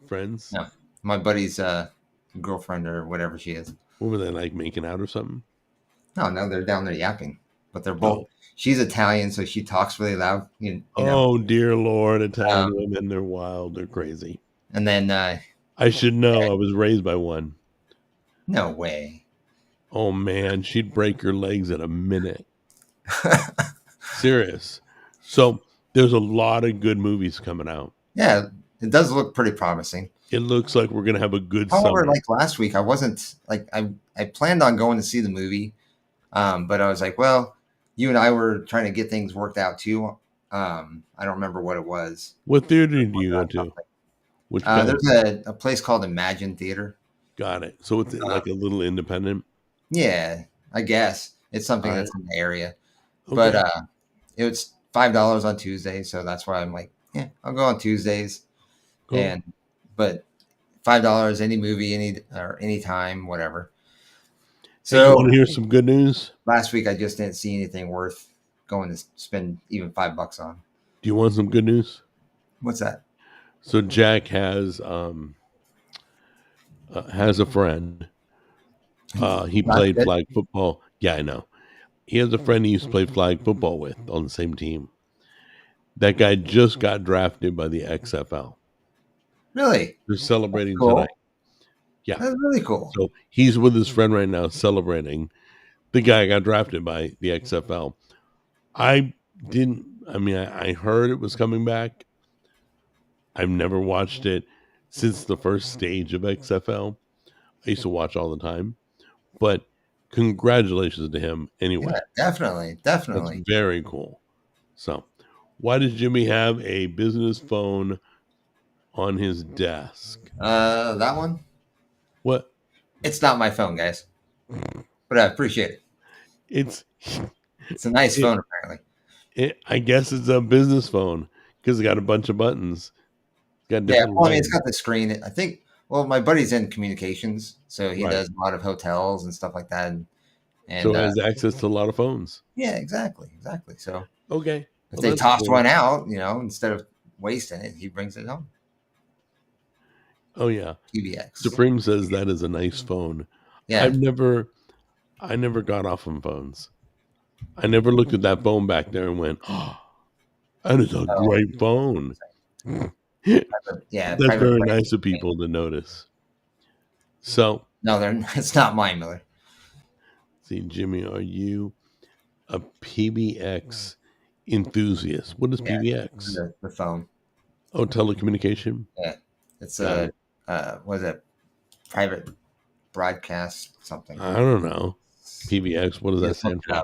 [SPEAKER 1] Friends?
[SPEAKER 2] no, my buddy's girlfriend or whatever she is.
[SPEAKER 1] What were they like making out or something?
[SPEAKER 2] No, they're down there yapping, but they're both.
[SPEAKER 1] Oh,
[SPEAKER 2] She's Italian, so she talks really loud. You know.
[SPEAKER 1] oh dear Lord, Italian women, they're wild, they're crazy.
[SPEAKER 2] And then
[SPEAKER 1] I should know. I was raised by one.
[SPEAKER 2] no way.
[SPEAKER 1] Oh man, she'd break your legs in a minute. Serious. So there's a lot of good movies coming out.
[SPEAKER 2] Yeah, it does look pretty promising.
[SPEAKER 1] It looks like we're gonna have a good
[SPEAKER 2] However,
[SPEAKER 1] summer.
[SPEAKER 2] like last week, I wasn't like I planned on going to see the movie, but I was like, well, you and I were trying to get things worked out too. I don't remember what it was.
[SPEAKER 1] What theater do you go to? Which kind?
[SPEAKER 2] There's a place called Imagine Theater.
[SPEAKER 1] Got it. So it's like a little independent.
[SPEAKER 2] Yeah, I guess it's something
[SPEAKER 1] All right.
[SPEAKER 2] that's in the area.
[SPEAKER 1] Okay.
[SPEAKER 2] But it was $5 on Tuesday, so that's why I'm like, yeah, I'll go on Tuesdays.
[SPEAKER 1] Cool.
[SPEAKER 2] And but $5 any movie, any time, whatever.
[SPEAKER 1] Hey, you
[SPEAKER 2] So
[SPEAKER 1] want to hear some good news?
[SPEAKER 2] last week I just didn't see anything worth going to spend even $5 on.
[SPEAKER 1] Do you want some good news?
[SPEAKER 2] What's that?
[SPEAKER 1] So Jack has a friend. He
[SPEAKER 2] Not
[SPEAKER 1] played
[SPEAKER 2] good?
[SPEAKER 1] flag football. Yeah, I know. He has a friend he used to play flag football with on the same team. That guy just got drafted by the XFL.
[SPEAKER 2] Really?
[SPEAKER 1] They're celebrating
[SPEAKER 2] Cool.
[SPEAKER 1] tonight. Yeah.
[SPEAKER 2] That's really cool.
[SPEAKER 1] So he's with his friend right now celebrating. The guy got drafted by the XFL. I heard it was coming back. I've never watched it since the first stage of XFL. I used to watch all the time. But congratulations to him anyway.
[SPEAKER 2] Yeah, definitely.
[SPEAKER 1] That's very cool. So, why does Jimmy have a business phone on his desk?
[SPEAKER 2] That one?
[SPEAKER 1] What?
[SPEAKER 2] It's not my phone, guys. But I appreciate it. It's a nice phone, apparently.
[SPEAKER 1] I guess it's a business phone because it's got a bunch of buttons. It's got different
[SPEAKER 2] it's got the screen. I think. Well, my buddy's in communications, so he does a lot of hotels and stuff like that. And
[SPEAKER 1] so has access to a lot of phones.
[SPEAKER 2] Yeah, exactly. So
[SPEAKER 1] okay,
[SPEAKER 2] if they tossed one out, instead of wasting it, he brings it home.
[SPEAKER 1] Oh yeah,
[SPEAKER 2] PBX.
[SPEAKER 1] Supreme says that is a nice phone.
[SPEAKER 2] Yeah,
[SPEAKER 1] I never got off on phones. I never looked at that phone back there and went, "Oh, that is a great phone."
[SPEAKER 2] Yeah,
[SPEAKER 1] that's very nice of people to notice. So
[SPEAKER 2] no, it's not mine, Miller.
[SPEAKER 1] See, Jimmy, are you a PBX enthusiast? What is PBX?
[SPEAKER 2] The phone.
[SPEAKER 1] Oh, telecommunication.
[SPEAKER 2] Yeah, it's what is it? Private broadcast something.
[SPEAKER 1] I don't know. PBX. What does that stand for?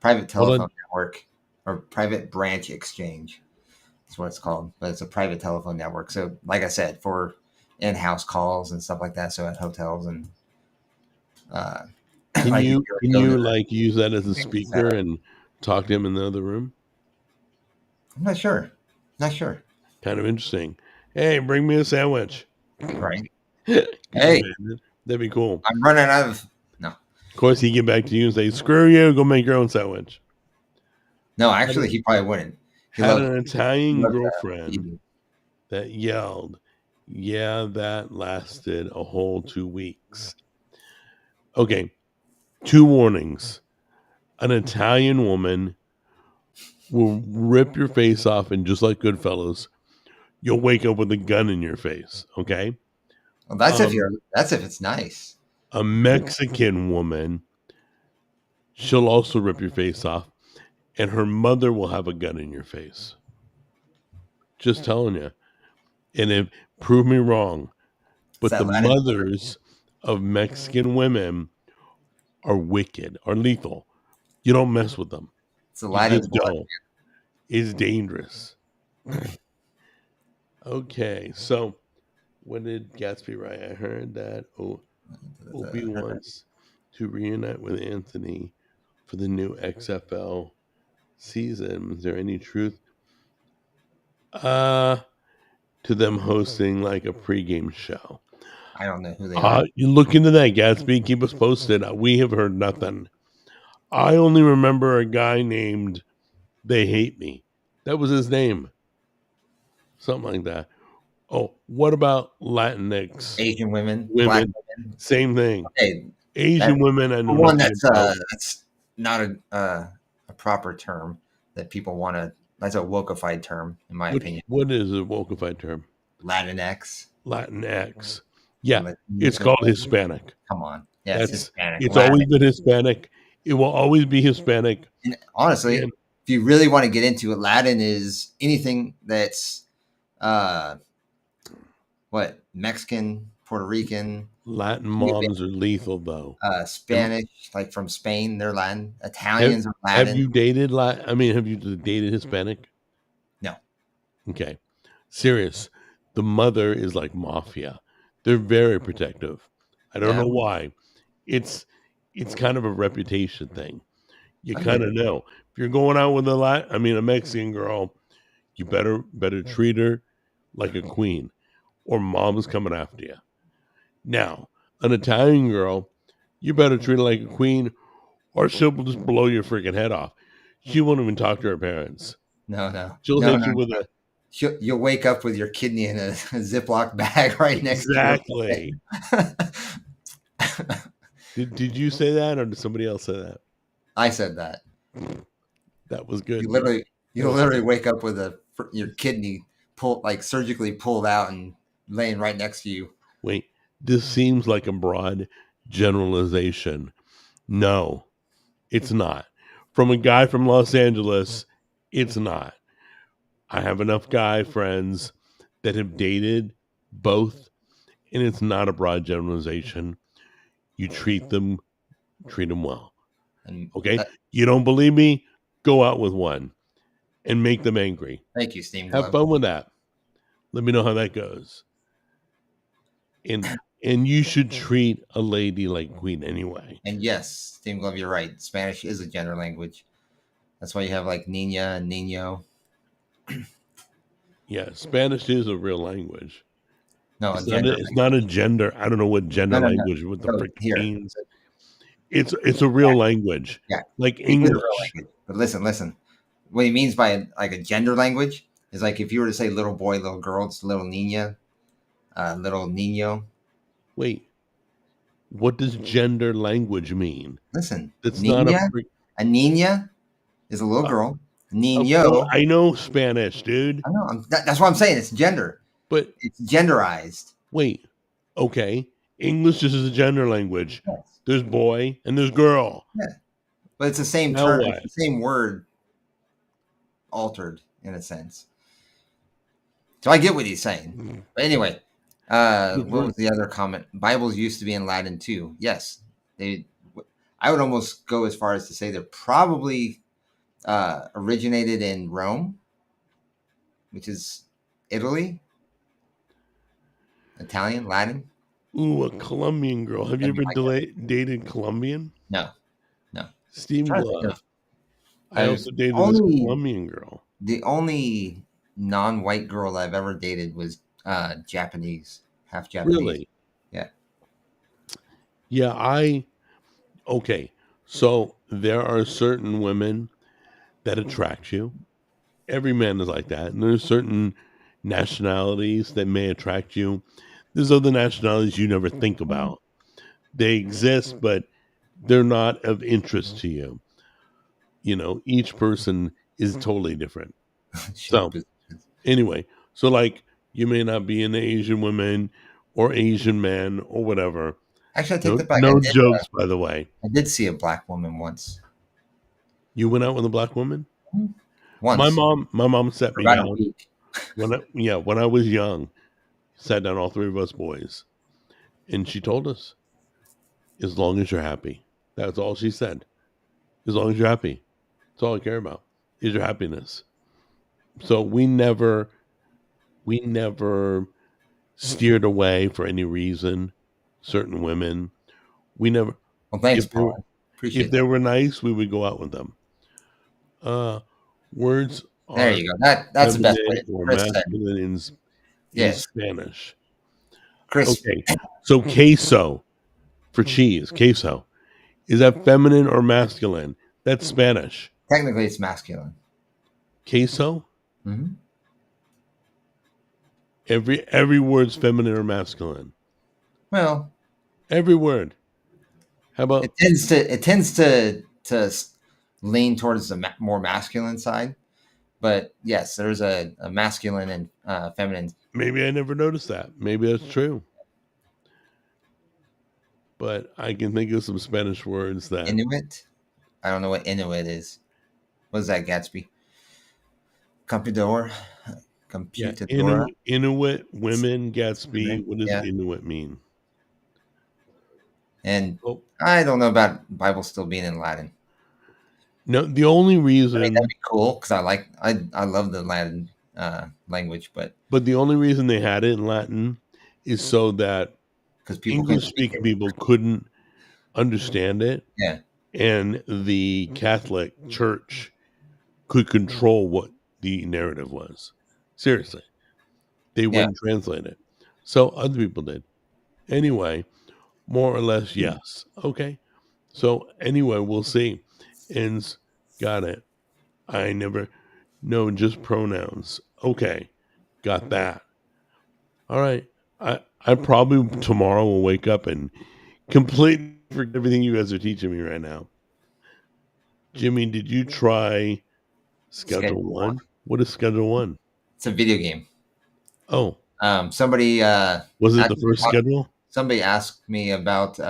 [SPEAKER 2] Private telephone network or private branch exchange. That's what it's called, but it's a private telephone network. So, like I said, for in-house calls and stuff like that. So at hotels and
[SPEAKER 1] can you use that as a speaker and talk to him in the other room?
[SPEAKER 2] I'm not sure.
[SPEAKER 1] Kind of interesting. Hey, bring me a sandwich.
[SPEAKER 2] Right.
[SPEAKER 1] Hey, that'd be cool.
[SPEAKER 2] I'm running out of no.
[SPEAKER 1] Of course, he'd get back to you and say, "Screw you, go make your own sandwich."
[SPEAKER 2] No, actually, he probably wouldn't. He
[SPEAKER 1] Had
[SPEAKER 2] loved
[SPEAKER 1] an Italian
[SPEAKER 2] loved
[SPEAKER 1] girlfriend
[SPEAKER 2] eating.
[SPEAKER 1] that yelled, "Yeah, that lasted a whole 2 weeks." Okay, two warnings. An Italian woman will rip your face off, and just like Goodfellas, you'll wake up with a gun in your face. Okay.
[SPEAKER 2] Well,
[SPEAKER 1] Um,
[SPEAKER 2] that's if it's nice.
[SPEAKER 1] a Mexican woman, she'll also rip your face off, and her mother will have a gun in your face. Just telling you. And if prove me wrong,
[SPEAKER 2] It's
[SPEAKER 1] but the
[SPEAKER 2] that Latin.
[SPEAKER 1] mothers of Mexican women are wicked, are lethal. You don't mess with them.
[SPEAKER 2] It's the
[SPEAKER 1] You
[SPEAKER 2] Latin
[SPEAKER 1] just
[SPEAKER 2] blood.
[SPEAKER 1] don't. It's dangerous. Okay, so when did Gatsby write? I heard that Opie wants to reunite with Anthony for the new XFL season. Is there any truth uh to them hosting like a pregame show?
[SPEAKER 2] I don't know who they are.
[SPEAKER 1] You look into that, Gatsby. Keep us posted. We have heard nothing. I only remember a guy named They Hate Me. That was his name. Something like that. Oh, what about Latinx
[SPEAKER 2] Asian women, black
[SPEAKER 1] women?
[SPEAKER 2] women.
[SPEAKER 1] Same thing.
[SPEAKER 2] Okay,
[SPEAKER 1] Asian
[SPEAKER 2] that
[SPEAKER 1] women, I
[SPEAKER 2] for
[SPEAKER 1] know
[SPEAKER 2] one,
[SPEAKER 1] nothing about.
[SPEAKER 2] that's not a proper term that people want to. That's a wokeified term, in my opinion.
[SPEAKER 1] What is a wokeified term?
[SPEAKER 2] Latinx.
[SPEAKER 1] Latinx. Yeah, it's
[SPEAKER 2] Latino.
[SPEAKER 1] called Hispanic.
[SPEAKER 2] Come on, yeah, it's
[SPEAKER 1] That's
[SPEAKER 2] Hispanic.
[SPEAKER 1] it's
[SPEAKER 2] Latin.
[SPEAKER 1] always been Hispanic. It will always be Hispanic.
[SPEAKER 2] And honestly,
[SPEAKER 1] And
[SPEAKER 2] if you really want to get into it, Latin is anything that's uh, what Mexican, Puerto Rican,
[SPEAKER 1] Latin moms are lethal, though.
[SPEAKER 2] Spanish, like from Spain, they're Latin.
[SPEAKER 1] Have,
[SPEAKER 2] Italians are
[SPEAKER 1] have
[SPEAKER 2] Latin.
[SPEAKER 1] you dated I mean, have you dated Hispanic?
[SPEAKER 2] No,
[SPEAKER 1] Okay. Serious. The mother is like mafia. They're very protective. I don't
[SPEAKER 2] yeah,
[SPEAKER 1] know why. It's it's kind of a reputation thing. You
[SPEAKER 2] I get
[SPEAKER 1] kind
[SPEAKER 2] it.
[SPEAKER 1] of know. If you're going out with a Mexican girl, you better treat her like a queen or mom's coming after you. Now, an Italian girl, you better treat her like a queen or she'll just blow your freaking head off. She won't even talk to her parents.
[SPEAKER 2] No, no,
[SPEAKER 1] She'll
[SPEAKER 2] no,
[SPEAKER 1] hit
[SPEAKER 2] no.
[SPEAKER 1] you with a
[SPEAKER 2] You'll wake up with your kidney in a Ziploc bag right next to your
[SPEAKER 1] exactly.
[SPEAKER 2] bed.
[SPEAKER 1] Did you say that or did somebody else say that?
[SPEAKER 2] I said that.
[SPEAKER 1] That was good.
[SPEAKER 2] You literally wake up with your kidney pulled, like surgically pulled out and laying right next to you.
[SPEAKER 1] Wait, this seems like a broad generalization. No, it's not. From a guy from Los Angeles, it's not. I have enough guy friends that have dated both, and it's not a broad generalization. You treat them well.
[SPEAKER 2] And
[SPEAKER 1] Okay? You don't believe me? Go out with one and make them angry.
[SPEAKER 2] thank you, Steam
[SPEAKER 1] Have
[SPEAKER 2] Glove.
[SPEAKER 1] fun with that. Let me know how that goes. And you should treat a lady like queen anyway.
[SPEAKER 2] And yes, Steam Glove, you're right. Spanish is a gender language. That's why you have like Nina and Nino.
[SPEAKER 1] Yeah, Spanish is a real language.
[SPEAKER 2] No,
[SPEAKER 1] It's
[SPEAKER 2] a gender.
[SPEAKER 1] it's not a gender. I don't know what gender
[SPEAKER 2] No, no, no.
[SPEAKER 1] language what the
[SPEAKER 2] So
[SPEAKER 1] frick
[SPEAKER 2] here,
[SPEAKER 1] means. It's a real language.
[SPEAKER 2] yeah,
[SPEAKER 1] Like
[SPEAKER 2] it is a real
[SPEAKER 1] English.
[SPEAKER 2] language. But listen. What he means by like a gender language is like if you were to say little boy, little girl, it's little Nina, little Nino.
[SPEAKER 1] Wait, what does gender language mean?
[SPEAKER 2] Listen,
[SPEAKER 1] That's not a
[SPEAKER 2] a Nina is a little girl.
[SPEAKER 1] of course,
[SPEAKER 2] Nino,
[SPEAKER 1] I know Spanish, dude.
[SPEAKER 2] I know. That's what I'm saying. It's gender.
[SPEAKER 1] But
[SPEAKER 2] It's genderized.
[SPEAKER 1] wait, okay. English is a gender language.
[SPEAKER 2] Yes.
[SPEAKER 1] There's boy and there's girl.
[SPEAKER 2] Yeah. But it's the same
[SPEAKER 1] Now
[SPEAKER 2] term.
[SPEAKER 1] what?
[SPEAKER 2] It's the same word altered in a sense. So I get what he's saying. But anyway, what was the other comment? Bibles used to be in Latin too. Yes, they. I would almost go as far as to say they're probably originated in Rome, which is Italy, Italian, Latin.
[SPEAKER 1] Ooh, a Colombian girl. Have you
[SPEAKER 2] That'd
[SPEAKER 1] ever
[SPEAKER 2] be like
[SPEAKER 1] dated Colombian?
[SPEAKER 2] no, no.
[SPEAKER 1] Steam
[SPEAKER 2] Trying to think
[SPEAKER 1] glove.
[SPEAKER 2] of-
[SPEAKER 1] I
[SPEAKER 2] I've
[SPEAKER 1] also dated this
[SPEAKER 2] only-
[SPEAKER 1] Colombian girl.
[SPEAKER 2] The only non-white girl I've ever dated was Japanese, half Japanese.
[SPEAKER 1] Really?
[SPEAKER 2] Yeah.
[SPEAKER 1] Yeah, okay. So there are certain women that attract you. every man is like that. And there's certain nationalities that may attract you. There's other nationalities you never think about. They exist, but they're not of interest to you. Each person is totally different.
[SPEAKER 2] Shape
[SPEAKER 1] So
[SPEAKER 2] is
[SPEAKER 1] anyway, so like you may not be an Asian woman or Asian man or whatever.
[SPEAKER 2] actually I take
[SPEAKER 1] No,
[SPEAKER 2] that back.
[SPEAKER 1] no jokes, by the way.
[SPEAKER 2] I did see a black woman once.
[SPEAKER 1] You went out with a black woman. My
[SPEAKER 2] Once
[SPEAKER 1] mom, my mom sat
[SPEAKER 2] for
[SPEAKER 1] me
[SPEAKER 2] about a
[SPEAKER 1] down
[SPEAKER 2] week.
[SPEAKER 1] when I was young. Sat down all three of us boys, and she told us, "As long as you're happy." That's all she said. As long as you're happy, that's all I care about is your happiness. So we never steered away for any reason. Certain women, we never.
[SPEAKER 2] Well, thanks,
[SPEAKER 1] If they were,
[SPEAKER 2] Paul.
[SPEAKER 1] if
[SPEAKER 2] Appreciate
[SPEAKER 1] they
[SPEAKER 2] that.
[SPEAKER 1] were nice, we would go out with them. Uh, words
[SPEAKER 2] There
[SPEAKER 1] are
[SPEAKER 2] you go. That's the best way.
[SPEAKER 1] feminine or
[SPEAKER 2] Chris said.
[SPEAKER 1] masculine in
[SPEAKER 2] Yes,
[SPEAKER 1] Spanish.
[SPEAKER 2] Chris.
[SPEAKER 1] Okay, so queso for cheese, queso. Is that feminine or masculine? That's Spanish.
[SPEAKER 2] Technically, it's masculine.
[SPEAKER 1] Queso?
[SPEAKER 2] Hmm.
[SPEAKER 1] Every word's feminine or masculine.
[SPEAKER 2] Well,
[SPEAKER 1] Every word. How about
[SPEAKER 2] it tends to lean towards the more masculine side. But yes, there's a masculine and feminine.
[SPEAKER 1] maybe I never noticed that. Maybe that's true. But I can think of some Spanish words that
[SPEAKER 2] Inuit. I don't know what Inuit is. What is that, Gatsby? Computador?
[SPEAKER 1] yeah,
[SPEAKER 2] Computadora?
[SPEAKER 1] Inuit women, Gatsby.
[SPEAKER 2] Women?
[SPEAKER 1] What does
[SPEAKER 2] Yeah.
[SPEAKER 1] Inuit mean?
[SPEAKER 2] And
[SPEAKER 1] Oh
[SPEAKER 2] I don't know about Bible still being in Latin.
[SPEAKER 1] no, the only
[SPEAKER 2] I mean, that'd
[SPEAKER 1] reason
[SPEAKER 2] be cool because I love the Latin language, but
[SPEAKER 1] the only reason they had it in Latin is so that
[SPEAKER 2] because people can
[SPEAKER 1] English
[SPEAKER 2] speak
[SPEAKER 1] speaking
[SPEAKER 2] it.
[SPEAKER 1] people couldn't understand it,
[SPEAKER 2] Yeah,
[SPEAKER 1] and the Catholic Church could control what the narrative was. Seriously, they
[SPEAKER 2] yeah.
[SPEAKER 1] wouldn't translate it. So other people did. Anyway, more or less, yes. Okay. So anyway, we'll see. Ends got it. I never no just pronouns. Okay. Got that. All right. I probably tomorrow will wake up and completely forget everything you guys are teaching me right now. Jimmy, did you try Schedule
[SPEAKER 2] Schedule One.
[SPEAKER 1] One? What is Schedule One?
[SPEAKER 2] It's a video game.
[SPEAKER 1] Oh,
[SPEAKER 2] Somebody
[SPEAKER 1] was it
[SPEAKER 2] asked
[SPEAKER 1] the
[SPEAKER 2] me
[SPEAKER 1] first schedule?
[SPEAKER 2] somebody asked me about it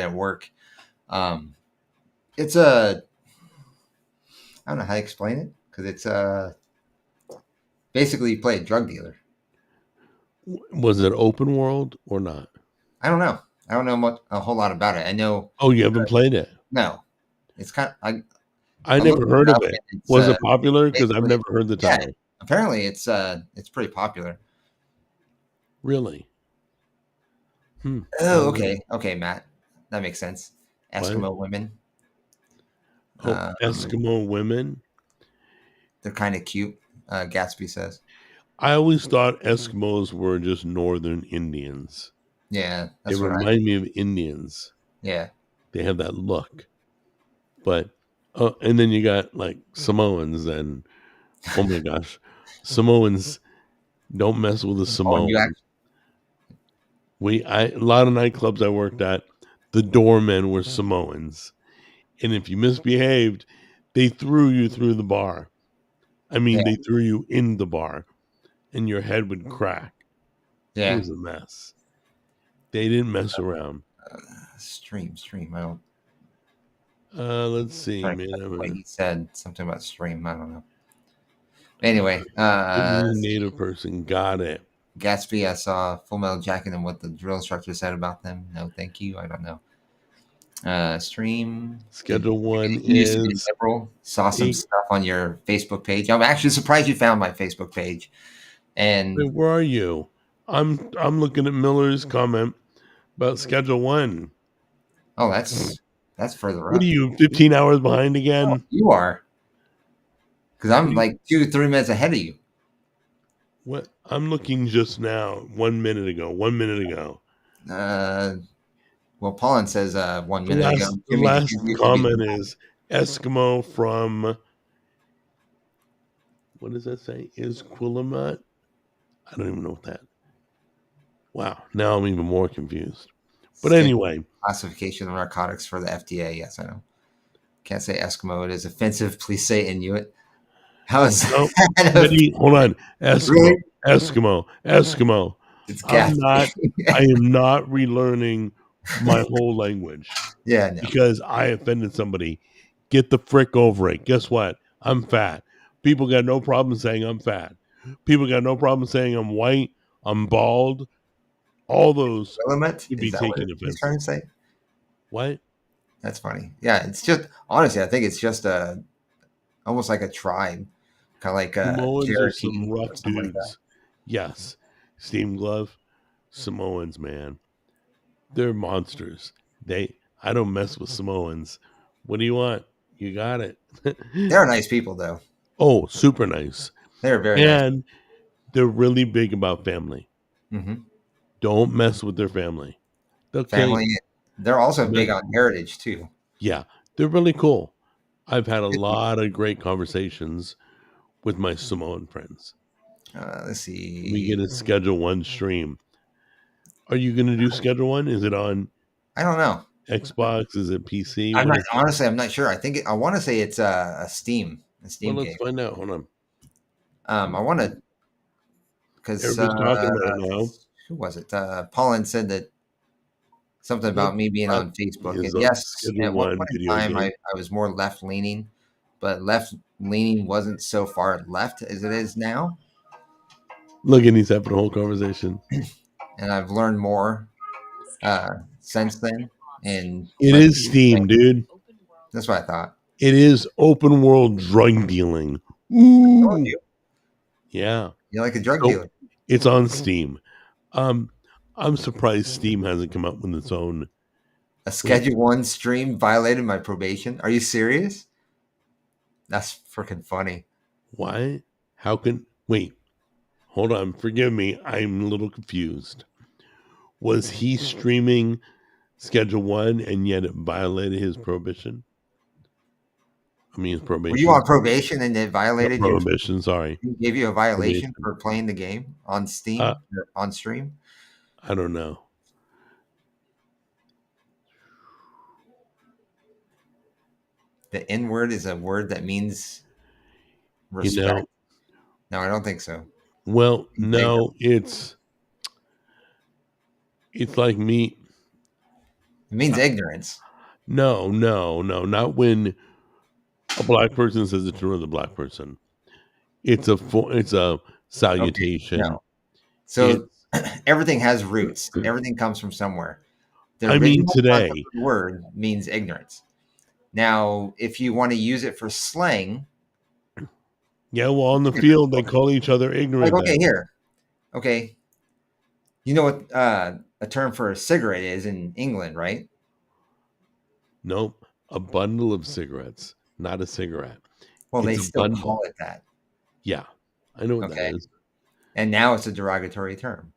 [SPEAKER 2] at work. Um, it's a I don't know how to explain it because it's basically you play a drug dealer.
[SPEAKER 1] Was it open world or not?
[SPEAKER 2] I don't know. I don't know a whole lot about it. I know
[SPEAKER 1] Oh, you haven't played it.
[SPEAKER 2] no. It's kind of
[SPEAKER 1] I
[SPEAKER 2] I looked
[SPEAKER 1] never heard
[SPEAKER 2] it
[SPEAKER 1] of
[SPEAKER 2] up
[SPEAKER 1] it.
[SPEAKER 2] and it's
[SPEAKER 1] Was it popular? Because I've
[SPEAKER 2] basically
[SPEAKER 1] never heard the
[SPEAKER 2] yeah.
[SPEAKER 1] title.
[SPEAKER 2] Apparently it's pretty popular.
[SPEAKER 1] Really?
[SPEAKER 2] Oh, okay, Matt, that makes sense.
[SPEAKER 1] What?
[SPEAKER 2] Eskimo women,
[SPEAKER 1] Oh, Eskimo women.
[SPEAKER 2] they're kind of cute. Gatsby says,
[SPEAKER 1] I always thought Eskimos were just northern Indians.
[SPEAKER 2] yeah,
[SPEAKER 1] They
[SPEAKER 2] that's what I
[SPEAKER 1] remind me of Indians.
[SPEAKER 2] yeah
[SPEAKER 1] They have that look. But and then you got like Samoans and oh my gosh, Samoans don't mess with the
[SPEAKER 2] oh and you
[SPEAKER 1] Samoans. A lot of nightclubs I worked at, the doormen were Samoans, and if you misbehaved, they threw you through the bar. I
[SPEAKER 2] yeah
[SPEAKER 1] mean, they threw you in the bar, and your head would crack. It
[SPEAKER 2] yeah
[SPEAKER 1] was a mess. They didn't mess around.
[SPEAKER 2] stream. I don't
[SPEAKER 1] Let's see,
[SPEAKER 2] trying to
[SPEAKER 1] man.
[SPEAKER 2] what he said something about stream. I don't know. Anyway,
[SPEAKER 1] It was a native person. Got it.
[SPEAKER 2] Gatsby. I saw Full Metal Jacket and what the drill instructor said about them. No, thank you. I don't know. Stream.
[SPEAKER 1] Schedule one
[SPEAKER 2] You used to be
[SPEAKER 1] is
[SPEAKER 2] liberal. Saw some
[SPEAKER 1] a.
[SPEAKER 2] stuff on your Facebook page. I'm actually surprised you found my Facebook page. And
[SPEAKER 1] Wait, where are you? I'm looking at Miller's comment about Schedule One.
[SPEAKER 2] oh, that's further
[SPEAKER 1] What are
[SPEAKER 2] up.
[SPEAKER 1] you, 15 hours behind
[SPEAKER 2] Oh,
[SPEAKER 1] again?
[SPEAKER 2] you are because I'm
[SPEAKER 1] What?
[SPEAKER 2] like 2-3 minutes ahead of you.
[SPEAKER 1] What? I'm looking just now. 1 minute ago. 1 minute ago.
[SPEAKER 2] Well, Paulin says 1
[SPEAKER 1] The
[SPEAKER 2] minute ago.
[SPEAKER 1] last the
[SPEAKER 2] Jimmy,
[SPEAKER 1] last
[SPEAKER 2] you should be
[SPEAKER 1] comment is Eskimo from What does that say? Is Quillamat? I don't even know what that. Wow. Now I'm even more confused. But
[SPEAKER 2] Schedule
[SPEAKER 1] anyway,
[SPEAKER 2] classification of narcotics for the FDA. Yes, I know. Can't say Eskimo. It is offensive. Please say Inuit. How is
[SPEAKER 1] no,
[SPEAKER 2] that?
[SPEAKER 1] Betty, hold on. Eskimo,
[SPEAKER 2] Really?
[SPEAKER 1] Eskimo, Eskimo.
[SPEAKER 2] It's
[SPEAKER 1] I'm
[SPEAKER 2] Kathy.
[SPEAKER 1] not. I am not relearning my whole language
[SPEAKER 2] Yeah, no.
[SPEAKER 1] because I offended somebody. Get the frick over it. Guess what? I'm fat. People got no problem saying I'm fat. People got no problem saying I'm white. I'm bald. All those
[SPEAKER 2] Willamette?
[SPEAKER 1] should
[SPEAKER 2] Is
[SPEAKER 1] be
[SPEAKER 2] that what
[SPEAKER 1] taken
[SPEAKER 2] he's trying
[SPEAKER 1] offensive.
[SPEAKER 2] to say?
[SPEAKER 1] What?
[SPEAKER 2] That's funny. Yeah, it's just honestly, I think it's just a almost like a tribe, kind of like a
[SPEAKER 1] Samoans are some
[SPEAKER 2] Cherokee or
[SPEAKER 1] rough
[SPEAKER 2] something like that.
[SPEAKER 1] dudes. Yes. Steam glove. Samoans, man. They're monsters. I don't mess with Samoans. What do you want? You got it.
[SPEAKER 2] They're nice people, though.
[SPEAKER 1] Oh, super nice.
[SPEAKER 2] They're very nice.
[SPEAKER 1] And they're really big about family.
[SPEAKER 2] Hmm.
[SPEAKER 1] Don't mess with their family. They'll kill
[SPEAKER 2] Family.
[SPEAKER 1] you.
[SPEAKER 2] They're also
[SPEAKER 1] Mess-
[SPEAKER 2] big on heritage too.
[SPEAKER 1] Yeah, they're really cool. I've had a lot of great conversations with my Samoan friends.
[SPEAKER 2] Let's
[SPEAKER 1] We
[SPEAKER 2] see.
[SPEAKER 1] get a schedule one stream. Are you going to do schedule one? Is it on
[SPEAKER 2] I don't know.
[SPEAKER 1] Xbox? Is it PC?
[SPEAKER 2] I'm
[SPEAKER 1] What
[SPEAKER 2] not
[SPEAKER 1] is it?
[SPEAKER 2] honestly. I'm not sure. I want to say it's a
[SPEAKER 1] Well,
[SPEAKER 2] Steam
[SPEAKER 1] let's
[SPEAKER 2] game.
[SPEAKER 1] find out. Hold on.
[SPEAKER 2] I want to because
[SPEAKER 1] Everybody's talking about it now.
[SPEAKER 2] who was it? Paulin said that something
[SPEAKER 1] What
[SPEAKER 2] about me being
[SPEAKER 1] app
[SPEAKER 2] on Facebook.
[SPEAKER 1] is
[SPEAKER 2] And
[SPEAKER 1] a
[SPEAKER 2] yes,
[SPEAKER 1] Schedule
[SPEAKER 2] at one
[SPEAKER 1] One
[SPEAKER 2] point in
[SPEAKER 1] video
[SPEAKER 2] time,
[SPEAKER 1] game?
[SPEAKER 2] I was more left leaning, but left leaning wasn't so far left as it is now.
[SPEAKER 1] Look, and he's having a whole conversation.
[SPEAKER 2] And I've learned more since then. And
[SPEAKER 1] It
[SPEAKER 2] my
[SPEAKER 1] is Steam, dude.
[SPEAKER 2] that's what I thought.
[SPEAKER 1] It is open world drug dealing.
[SPEAKER 2] I told
[SPEAKER 1] Ooh,
[SPEAKER 2] you,
[SPEAKER 1] yeah.
[SPEAKER 2] you're like a drug
[SPEAKER 1] So
[SPEAKER 2] dealer.
[SPEAKER 1] it's on Steam. Um, I'm surprised Steam hasn't come up with its own.
[SPEAKER 2] A
[SPEAKER 1] Wait,
[SPEAKER 2] Schedule One stream violated my probation. Are you serious? That's freaking funny.
[SPEAKER 1] why? How can wait? Hold on. Forgive me. I'm a little confused. Was he streaming Schedule One and yet it violated his prohibition? I mean, his
[SPEAKER 2] Were you
[SPEAKER 1] probation.
[SPEAKER 2] on probation and it
[SPEAKER 1] Not
[SPEAKER 2] violated your?
[SPEAKER 1] prohibition. Sorry,
[SPEAKER 2] It gave you a violation
[SPEAKER 1] probation.
[SPEAKER 2] for playing the game on
[SPEAKER 1] Uh,
[SPEAKER 2] Steam or on stream?
[SPEAKER 1] I don't know.
[SPEAKER 2] The N word is a word that means
[SPEAKER 1] You
[SPEAKER 2] respect.
[SPEAKER 1] know.
[SPEAKER 2] No, I don't think so.
[SPEAKER 1] Well,
[SPEAKER 2] They-
[SPEAKER 1] no. It's like me.
[SPEAKER 2] It means ignorance.
[SPEAKER 1] No, no, no. Not when a black person says it to another black person. It's a
[SPEAKER 2] Okay,
[SPEAKER 1] salutation.
[SPEAKER 2] no. So
[SPEAKER 1] It's
[SPEAKER 2] everything has roots. Everything comes from somewhere. The
[SPEAKER 1] I mean
[SPEAKER 2] original concept
[SPEAKER 1] today.
[SPEAKER 2] of the word means ignorance. Now, if you want to use it for slang,
[SPEAKER 1] Yeah, well, on the
[SPEAKER 2] it's different.
[SPEAKER 1] field they call each other
[SPEAKER 2] Like,
[SPEAKER 1] ignorant
[SPEAKER 2] okay,
[SPEAKER 1] then.
[SPEAKER 2] here. Okay. You know what a term for a cigarette is in England, right?
[SPEAKER 1] Nope. A bundle of cigarettes, not a cigarette.
[SPEAKER 2] Well, they
[SPEAKER 1] It's a
[SPEAKER 2] still call
[SPEAKER 1] bundle.
[SPEAKER 2] it that.
[SPEAKER 1] Yeah. I know what that
[SPEAKER 2] Okay.
[SPEAKER 1] is.
[SPEAKER 2] And now it's a derogatory term.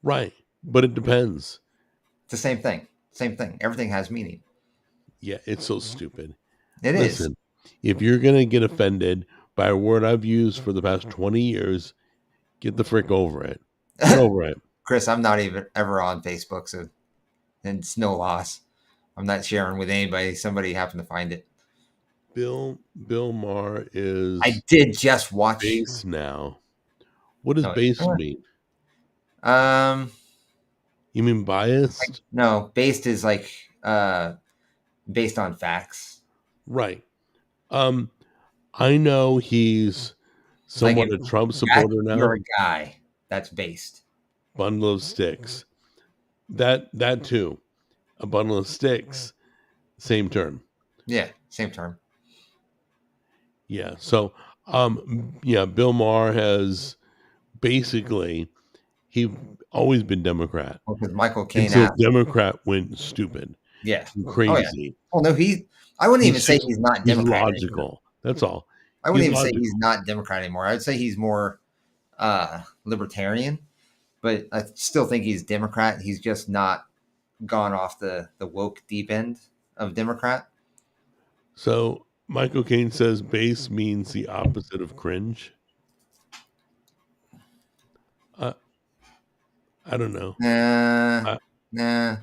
[SPEAKER 1] Right. But it depends.
[SPEAKER 2] It's the same thing. Same thing. Everything has meaning.
[SPEAKER 1] Yeah, it's so stupid.
[SPEAKER 2] It is.
[SPEAKER 1] Listen, if you're going to get offended by a word I've used for the past 20 years, get the frick over it. Get over it.
[SPEAKER 2] Chris, I'm not even ever on Facebook, so and it's no loss. I'm not sharing with anybody. Somebody happened to find it.
[SPEAKER 1] Bill Maher
[SPEAKER 2] I
[SPEAKER 1] is
[SPEAKER 2] did just watch.
[SPEAKER 1] base now. What does
[SPEAKER 2] No,
[SPEAKER 1] base mean?
[SPEAKER 2] um,
[SPEAKER 1] You mean biased?
[SPEAKER 2] no, based is like based on facts.
[SPEAKER 1] Right. Um, I know he's
[SPEAKER 2] Like
[SPEAKER 1] somewhat
[SPEAKER 2] if
[SPEAKER 1] a Trump
[SPEAKER 2] Jack,
[SPEAKER 1] supporter
[SPEAKER 2] you're
[SPEAKER 1] now.
[SPEAKER 2] a guy. That's based.
[SPEAKER 1] Bundle of sticks. That too. A bundle of sticks. Same term.
[SPEAKER 2] Yeah, same term.
[SPEAKER 1] Yeah. So yeah, Bill Maher has basically he always been Democrat
[SPEAKER 2] Well, because Michael Caine
[SPEAKER 1] until
[SPEAKER 2] asked.
[SPEAKER 1] Democrat went stupid
[SPEAKER 2] Yeah.
[SPEAKER 1] and
[SPEAKER 2] Oh yeah.
[SPEAKER 1] crazy.
[SPEAKER 2] Well, no, he. I wouldn't even
[SPEAKER 1] He's
[SPEAKER 2] say
[SPEAKER 1] just
[SPEAKER 2] he's not
[SPEAKER 1] he's
[SPEAKER 2] Democrat anymore.
[SPEAKER 1] logical. That's all.
[SPEAKER 2] I
[SPEAKER 1] He's
[SPEAKER 2] wouldn't even say he's
[SPEAKER 1] logical.
[SPEAKER 2] not Democrat anymore. I'd say he's more libertarian, but I still think he's Democrat. He's just not gone off the woke deep end of Democrat.
[SPEAKER 1] So Michael Caine says base means the opposite of cringe. I don't know.
[SPEAKER 2] Nah,
[SPEAKER 1] I,
[SPEAKER 2] nah.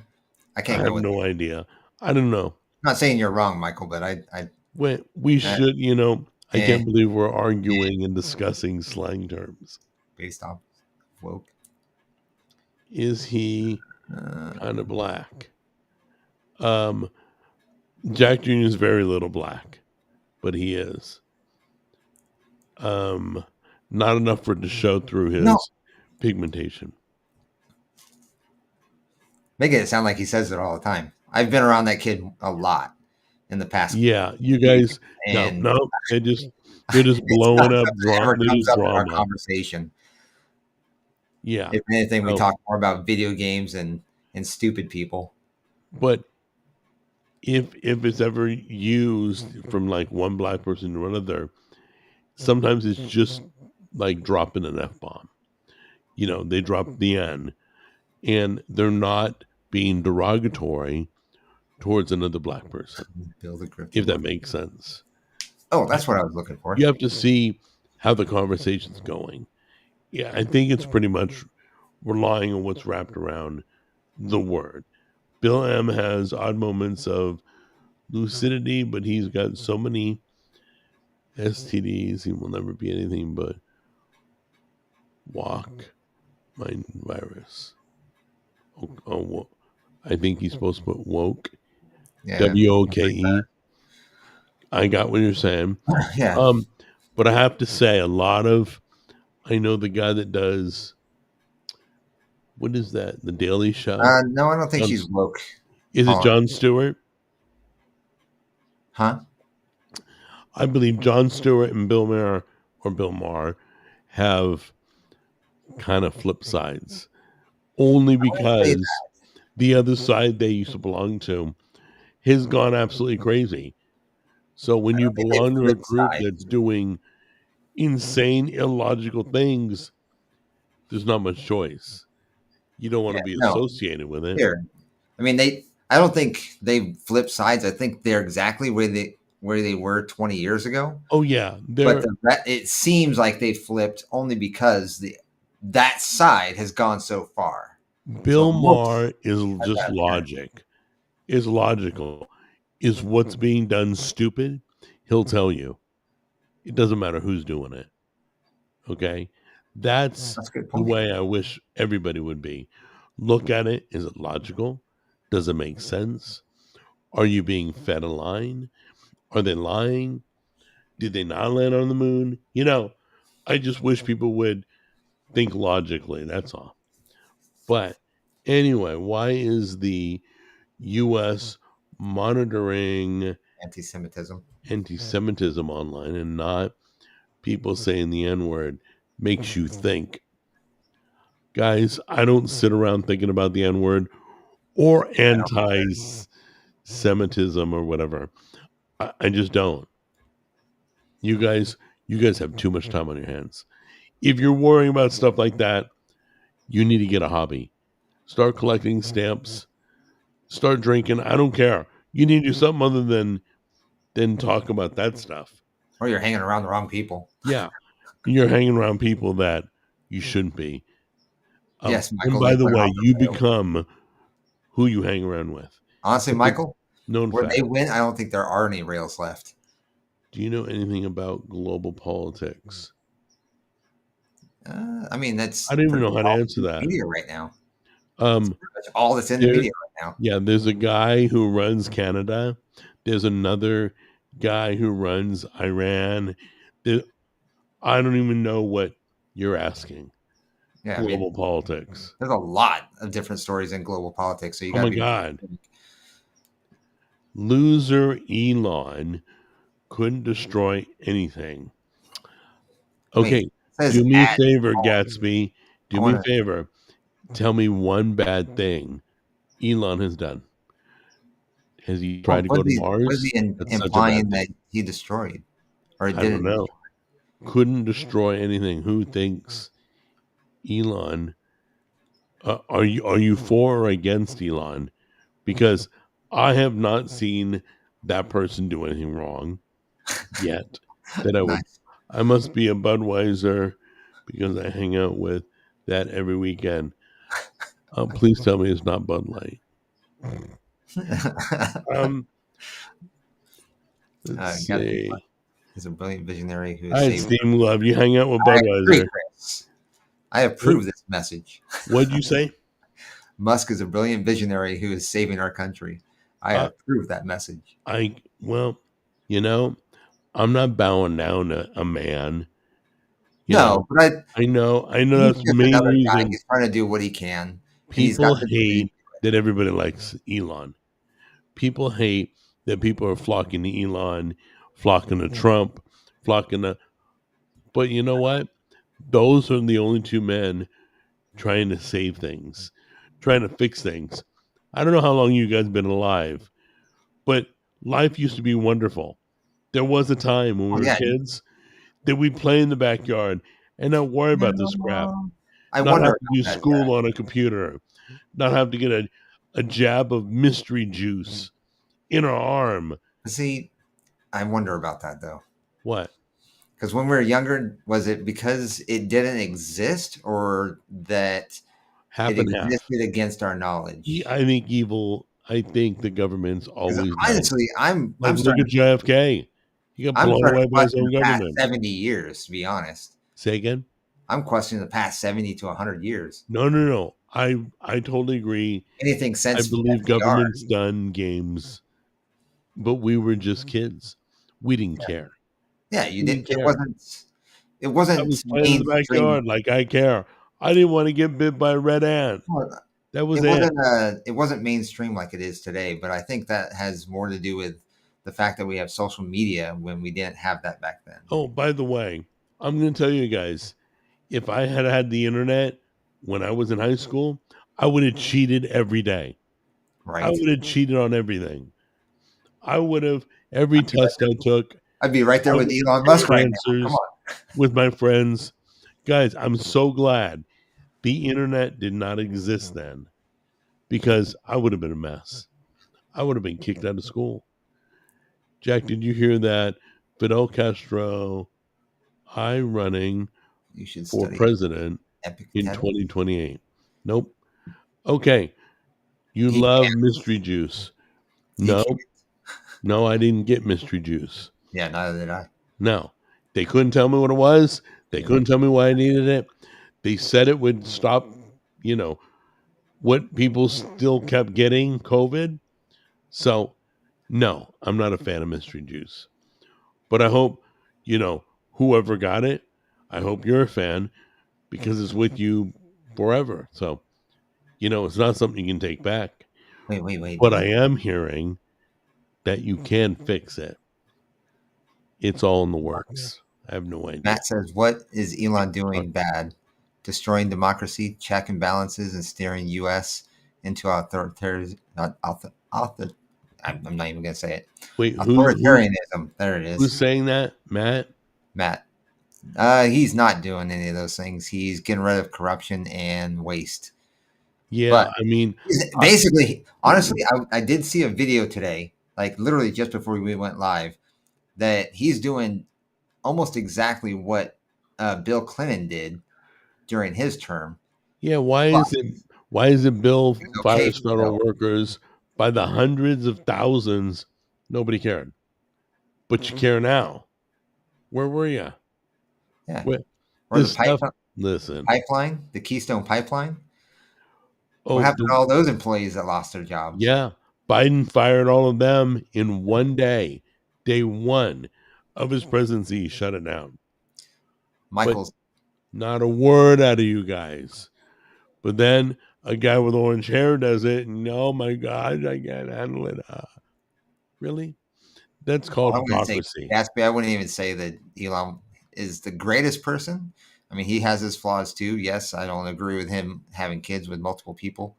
[SPEAKER 2] I
[SPEAKER 1] I
[SPEAKER 2] can't
[SPEAKER 1] have
[SPEAKER 2] go with it.
[SPEAKER 1] no idea. I don't know.
[SPEAKER 2] I'm not saying you're wrong, Michael, but
[SPEAKER 1] We
[SPEAKER 2] uh,
[SPEAKER 1] should, I
[SPEAKER 2] eh,
[SPEAKER 1] can't believe we're arguing and discussing slang terms.
[SPEAKER 2] based off woke.
[SPEAKER 1] Is he
[SPEAKER 2] Uh,
[SPEAKER 1] kind of black? Um, Jack Jr. is very little black, but he is. Um, Not enough for it to show through
[SPEAKER 2] no,
[SPEAKER 1] his pigmentation.
[SPEAKER 2] making it sound like he says it all the time. I've been around that kid a lot in the past
[SPEAKER 1] Yeah, you
[SPEAKER 2] year,
[SPEAKER 1] guys, no,
[SPEAKER 2] and
[SPEAKER 1] no, they're just
[SPEAKER 2] it's not
[SPEAKER 1] blowing up.
[SPEAKER 2] something that ever
[SPEAKER 1] They're
[SPEAKER 2] comes
[SPEAKER 1] just
[SPEAKER 2] up in our
[SPEAKER 1] drama.
[SPEAKER 2] conversation.
[SPEAKER 1] Yeah.
[SPEAKER 2] If anything, we
[SPEAKER 1] So,
[SPEAKER 2] talk more about video games and stupid people.
[SPEAKER 1] but if it's ever used from like one black person to another, sometimes it's just like dropping an F bomb. They drop the N, and they're not being derogatory towards another black person,
[SPEAKER 2] Build a
[SPEAKER 1] if that
[SPEAKER 2] crypto.
[SPEAKER 1] makes sense.
[SPEAKER 2] Oh,
[SPEAKER 1] I,
[SPEAKER 2] that's what I was looking for.
[SPEAKER 1] you have to see how the conversation's going. Yeah, I think it's pretty much relying on what's wrapped around the word. Bill M has odd moments of lucidity, but he's got so many STDs, he will never be anything but walk mind virus. I think he's supposed to put woke,
[SPEAKER 2] Yeah,
[SPEAKER 1] WOKE. I got what you're saying.
[SPEAKER 2] yeah.
[SPEAKER 1] Um, but I have to say, I know the guy that does, what is that? The Daily Show?
[SPEAKER 2] No, I don't think
[SPEAKER 1] Jon,
[SPEAKER 2] he's woke.
[SPEAKER 1] is it
[SPEAKER 2] Paul.
[SPEAKER 1] Jon Stewart?
[SPEAKER 2] Huh?
[SPEAKER 1] I believe Jon Stewart and Bill Maher have kind of flip sides. Only
[SPEAKER 2] I wouldn't say
[SPEAKER 1] because
[SPEAKER 2] that.
[SPEAKER 1] the other side they used to belong to has gone absolutely crazy. So when
[SPEAKER 2] I
[SPEAKER 1] you
[SPEAKER 2] don't think they
[SPEAKER 1] belong to a
[SPEAKER 2] flipped
[SPEAKER 1] group
[SPEAKER 2] sides.
[SPEAKER 1] that's doing insane, illogical things, there's not much choice. You don't want
[SPEAKER 2] Yeah,
[SPEAKER 1] to be
[SPEAKER 2] no.
[SPEAKER 1] associated with it.
[SPEAKER 2] Here, I mean, they. I don't think they flipped sides. I think they're exactly where they were 20 years ago.
[SPEAKER 1] Oh yeah,
[SPEAKER 2] But
[SPEAKER 1] they're
[SPEAKER 2] it seems like they flipped only because that side has gone so far. So
[SPEAKER 1] Bill
[SPEAKER 2] most
[SPEAKER 1] Maher is
[SPEAKER 2] at
[SPEAKER 1] just
[SPEAKER 2] that turn.
[SPEAKER 1] logic. Is logical. Is what's being done stupid? He'll tell you. It doesn't matter who's doing it. Okay? That's
[SPEAKER 2] That's a good
[SPEAKER 1] the
[SPEAKER 2] point.
[SPEAKER 1] way I wish everybody would be. Look at it. Is it logical? Does it make sense? Are you being fed a line? Are they lying? Did they not land on the moon? I just wish people would think logically. That's all. But anyway, why is the U.S. monitoring
[SPEAKER 2] Anti-Semitism.
[SPEAKER 1] anti Semitism online and not people saying the N word makes you think? Guys, I don't sit around thinking about the N word or
[SPEAKER 2] I don't
[SPEAKER 1] anti Semitism or whatever. I just don't. You guys, you guys have too much time on your hands. If you're worrying about stuff like that, you need to get a hobby. Start collecting stamps. Start drinking. I don't care. You need to do something other than talk about that stuff.
[SPEAKER 2] Or you're hanging around the wrong people.
[SPEAKER 1] Yeah, you're hanging around people that you shouldn't be.
[SPEAKER 2] Yes,
[SPEAKER 1] And
[SPEAKER 2] Michael.
[SPEAKER 1] by
[SPEAKER 2] They
[SPEAKER 1] the
[SPEAKER 2] went
[SPEAKER 1] way,
[SPEAKER 2] off
[SPEAKER 1] you
[SPEAKER 2] the rails.
[SPEAKER 1] become who you hang around with.
[SPEAKER 2] Honestly,
[SPEAKER 1] It's a
[SPEAKER 2] Michael,
[SPEAKER 1] known
[SPEAKER 2] where they
[SPEAKER 1] fact.
[SPEAKER 2] went, I don't think there are any rails left.
[SPEAKER 1] Do you know anything about global politics?
[SPEAKER 2] I mean, that's
[SPEAKER 1] I don't even
[SPEAKER 2] pretty
[SPEAKER 1] know
[SPEAKER 2] much
[SPEAKER 1] how to
[SPEAKER 2] all
[SPEAKER 1] answer
[SPEAKER 2] in
[SPEAKER 1] that.
[SPEAKER 2] the media right now.
[SPEAKER 1] Um,
[SPEAKER 2] That's all that's in the
[SPEAKER 1] there,
[SPEAKER 2] media right now.
[SPEAKER 1] yeah, there's a guy who runs Canada. There's another guy who runs Iran. There, I don't even know what you're asking.
[SPEAKER 2] Yeah, I mean,
[SPEAKER 1] Global politics.
[SPEAKER 2] there's a lot of different stories in global politics, so you
[SPEAKER 1] Oh
[SPEAKER 2] got to
[SPEAKER 1] my
[SPEAKER 2] be.
[SPEAKER 1] God. Loser Elon couldn't destroy anything.
[SPEAKER 2] Wait,
[SPEAKER 1] Okay,
[SPEAKER 2] it says
[SPEAKER 1] do me a
[SPEAKER 2] at.
[SPEAKER 1] favor, Gatsby.
[SPEAKER 2] I
[SPEAKER 1] Do me
[SPEAKER 2] want
[SPEAKER 1] a
[SPEAKER 2] to.
[SPEAKER 1] favor. Tell me one bad thing Elon has done. Has he tried
[SPEAKER 2] Well,
[SPEAKER 1] to go to
[SPEAKER 2] what is
[SPEAKER 1] Mars?
[SPEAKER 2] he
[SPEAKER 1] That's such a bad
[SPEAKER 2] implying that
[SPEAKER 1] thing.
[SPEAKER 2] he destroyed or
[SPEAKER 1] I don't
[SPEAKER 2] didn't
[SPEAKER 1] know.
[SPEAKER 2] destroy?
[SPEAKER 1] Couldn't destroy anything. Who thinks Elon? Are you for or against Elon? Because I have not seen that person do anything wrong yet. That I would.
[SPEAKER 2] Nice.
[SPEAKER 1] I must be a Budweiser because I hang out with that every weekend. Please tell me it's not Bud Light. Um, let's
[SPEAKER 2] God,
[SPEAKER 1] see.
[SPEAKER 2] is a brilliant visionary who
[SPEAKER 1] All
[SPEAKER 2] is
[SPEAKER 1] right,
[SPEAKER 2] saving.
[SPEAKER 1] Steam Love, you hang out with
[SPEAKER 2] I agree,
[SPEAKER 1] Budweiser.
[SPEAKER 2] Chris. I
[SPEAKER 1] What,
[SPEAKER 2] approve this message.
[SPEAKER 1] what'd you say?
[SPEAKER 2] Musk is a brilliant visionary who is saving our country. I
[SPEAKER 1] Uh,
[SPEAKER 2] approve that message.
[SPEAKER 1] well, you know, I'm not bowing down to a man. You know,
[SPEAKER 2] No, but
[SPEAKER 1] I know
[SPEAKER 2] he's
[SPEAKER 1] that's the
[SPEAKER 2] just
[SPEAKER 1] main
[SPEAKER 2] another guy.
[SPEAKER 1] reason
[SPEAKER 2] He's trying to do what he can, and he's
[SPEAKER 1] people
[SPEAKER 2] got the vision.
[SPEAKER 1] hate that everybody likes Elon. People hate that people are flocking to Elon, flocking to Trump, flocking to. But you know what? Those are the only two men trying to save things, trying to fix things. I don't know how long you guys been alive, but life used to be wonderful. There was a time when we
[SPEAKER 2] Oh
[SPEAKER 1] were
[SPEAKER 2] yeah,
[SPEAKER 1] kids that we'd play in the backyard and not worry about this crap,
[SPEAKER 2] I
[SPEAKER 1] not
[SPEAKER 2] wonder
[SPEAKER 1] have to do
[SPEAKER 2] about that.
[SPEAKER 1] school on a computer, not have to get a jab of mystery juice in our arm.
[SPEAKER 2] See, I wonder about that though,
[SPEAKER 1] What?
[SPEAKER 2] because when we were younger, was it because it didn't exist, or that
[SPEAKER 1] Half
[SPEAKER 2] it
[SPEAKER 1] and half.
[SPEAKER 2] existed against our knowledge?
[SPEAKER 1] I think evil. I think the government's
[SPEAKER 2] Because
[SPEAKER 1] always nice.
[SPEAKER 2] honestly,
[SPEAKER 1] Like, look at JFK. He got blown
[SPEAKER 2] starting
[SPEAKER 1] away
[SPEAKER 2] to
[SPEAKER 1] by his
[SPEAKER 2] question
[SPEAKER 1] own
[SPEAKER 2] the past
[SPEAKER 1] government.
[SPEAKER 2] 70 years. To be honest,
[SPEAKER 1] Say again?
[SPEAKER 2] I'm questioning the past 70 to 100 years.
[SPEAKER 1] No, no, no. I totally agree.
[SPEAKER 2] Anything
[SPEAKER 1] I
[SPEAKER 2] since
[SPEAKER 1] believe
[SPEAKER 2] FDR.
[SPEAKER 1] government's done games, but we were just kids. We didn't care.
[SPEAKER 2] Yeah, you
[SPEAKER 1] We
[SPEAKER 2] didn't.
[SPEAKER 1] didn't
[SPEAKER 2] It
[SPEAKER 1] care.
[SPEAKER 2] wasn't. It
[SPEAKER 1] I
[SPEAKER 2] wasn't
[SPEAKER 1] was playing in the
[SPEAKER 2] mainstream.
[SPEAKER 1] backyard like I care. I didn't want to get bit by a red ant.
[SPEAKER 2] Well,
[SPEAKER 1] That was
[SPEAKER 2] it
[SPEAKER 1] it.
[SPEAKER 2] wasn't. It wasn't mainstream like it is today. But I think that has more to do with the fact that we have social media when we didn't have that back then.
[SPEAKER 1] Oh, by the way, I'm going to tell you guys, if I had had the internet when I was in high school, I would have cheated every day. I
[SPEAKER 2] Right.
[SPEAKER 1] would have cheated on everything. I would have every test I took.
[SPEAKER 2] I'd be right there
[SPEAKER 1] I
[SPEAKER 2] with
[SPEAKER 1] would
[SPEAKER 2] Elon Musk
[SPEAKER 1] compare
[SPEAKER 2] right now. Come
[SPEAKER 1] answers
[SPEAKER 2] on.
[SPEAKER 1] with my friends. Guys, I'm so glad the internet did not exist then because I would have been a mess. I would have been kicked out of school. Jack, did you hear that? Fidel Castro, I running
[SPEAKER 2] You should
[SPEAKER 1] for
[SPEAKER 2] study
[SPEAKER 1] president in
[SPEAKER 2] Epictetus.
[SPEAKER 1] 2028. Nope. Okay. You
[SPEAKER 2] He
[SPEAKER 1] love
[SPEAKER 2] can't.
[SPEAKER 1] mystery juice.
[SPEAKER 2] He
[SPEAKER 1] No,
[SPEAKER 2] can't.
[SPEAKER 1] no, I didn't get mystery juice.
[SPEAKER 2] Yeah, neither did I.
[SPEAKER 1] No, they couldn't tell me what it was. They couldn't tell me why I needed it. They said it would stop, you know, what people still kept getting COVID. So, no, I'm not a fan of mystery juice. But I hope, whoever got it, I hope you're a fan because it's with you forever. So, it's not something you can take back.
[SPEAKER 2] Wait.
[SPEAKER 1] But I am hearing that you can fix it. It's all in the works. I have no idea.
[SPEAKER 2] Matt says, "What is Elon doing bad? Destroying democracy, check and balances, and steering U.S. into authoritarianism. Not author. I'm not even going to say it.
[SPEAKER 1] Wait,
[SPEAKER 2] Authoritarianism. There it
[SPEAKER 1] who's
[SPEAKER 2] is.
[SPEAKER 1] saying that? Matt?
[SPEAKER 2] Matt. He's not doing any of those things. He's getting rid of corruption and waste.
[SPEAKER 1] Yeah,
[SPEAKER 2] But
[SPEAKER 1] I mean,
[SPEAKER 2] basically, honestly, I did see a video today, like literally just before we went live, that he's doing almost exactly what Bill Clinton did during his term.
[SPEAKER 1] yeah,
[SPEAKER 2] But
[SPEAKER 1] why is it Bill
[SPEAKER 2] it's okay
[SPEAKER 1] fires
[SPEAKER 2] for
[SPEAKER 1] federal
[SPEAKER 2] Bill.
[SPEAKER 1] workers by the hundreds of thousands? Nobody cared. But you care now. Where were you?
[SPEAKER 2] Yeah.
[SPEAKER 1] Where,
[SPEAKER 2] Or the
[SPEAKER 1] this stuff, listen.
[SPEAKER 2] pipeline, the Keystone Pipeline. What
[SPEAKER 1] Oh,
[SPEAKER 2] happened to all those employees that lost their jobs?
[SPEAKER 1] yeah. Biden fired all of them in one day. Day one of his presidency, he shut it down. But
[SPEAKER 2] Michael's
[SPEAKER 1] not a word out of you guys. But then a guy with orange hair does it, and oh my God, I can't handle it. Really? That's called
[SPEAKER 2] I wouldn't say
[SPEAKER 1] hypocrisy.
[SPEAKER 2] Gatsby. I wouldn't even say that Elon is the greatest person. I mean, he has his flaws too. Yes, I don't agree with him having kids with multiple people.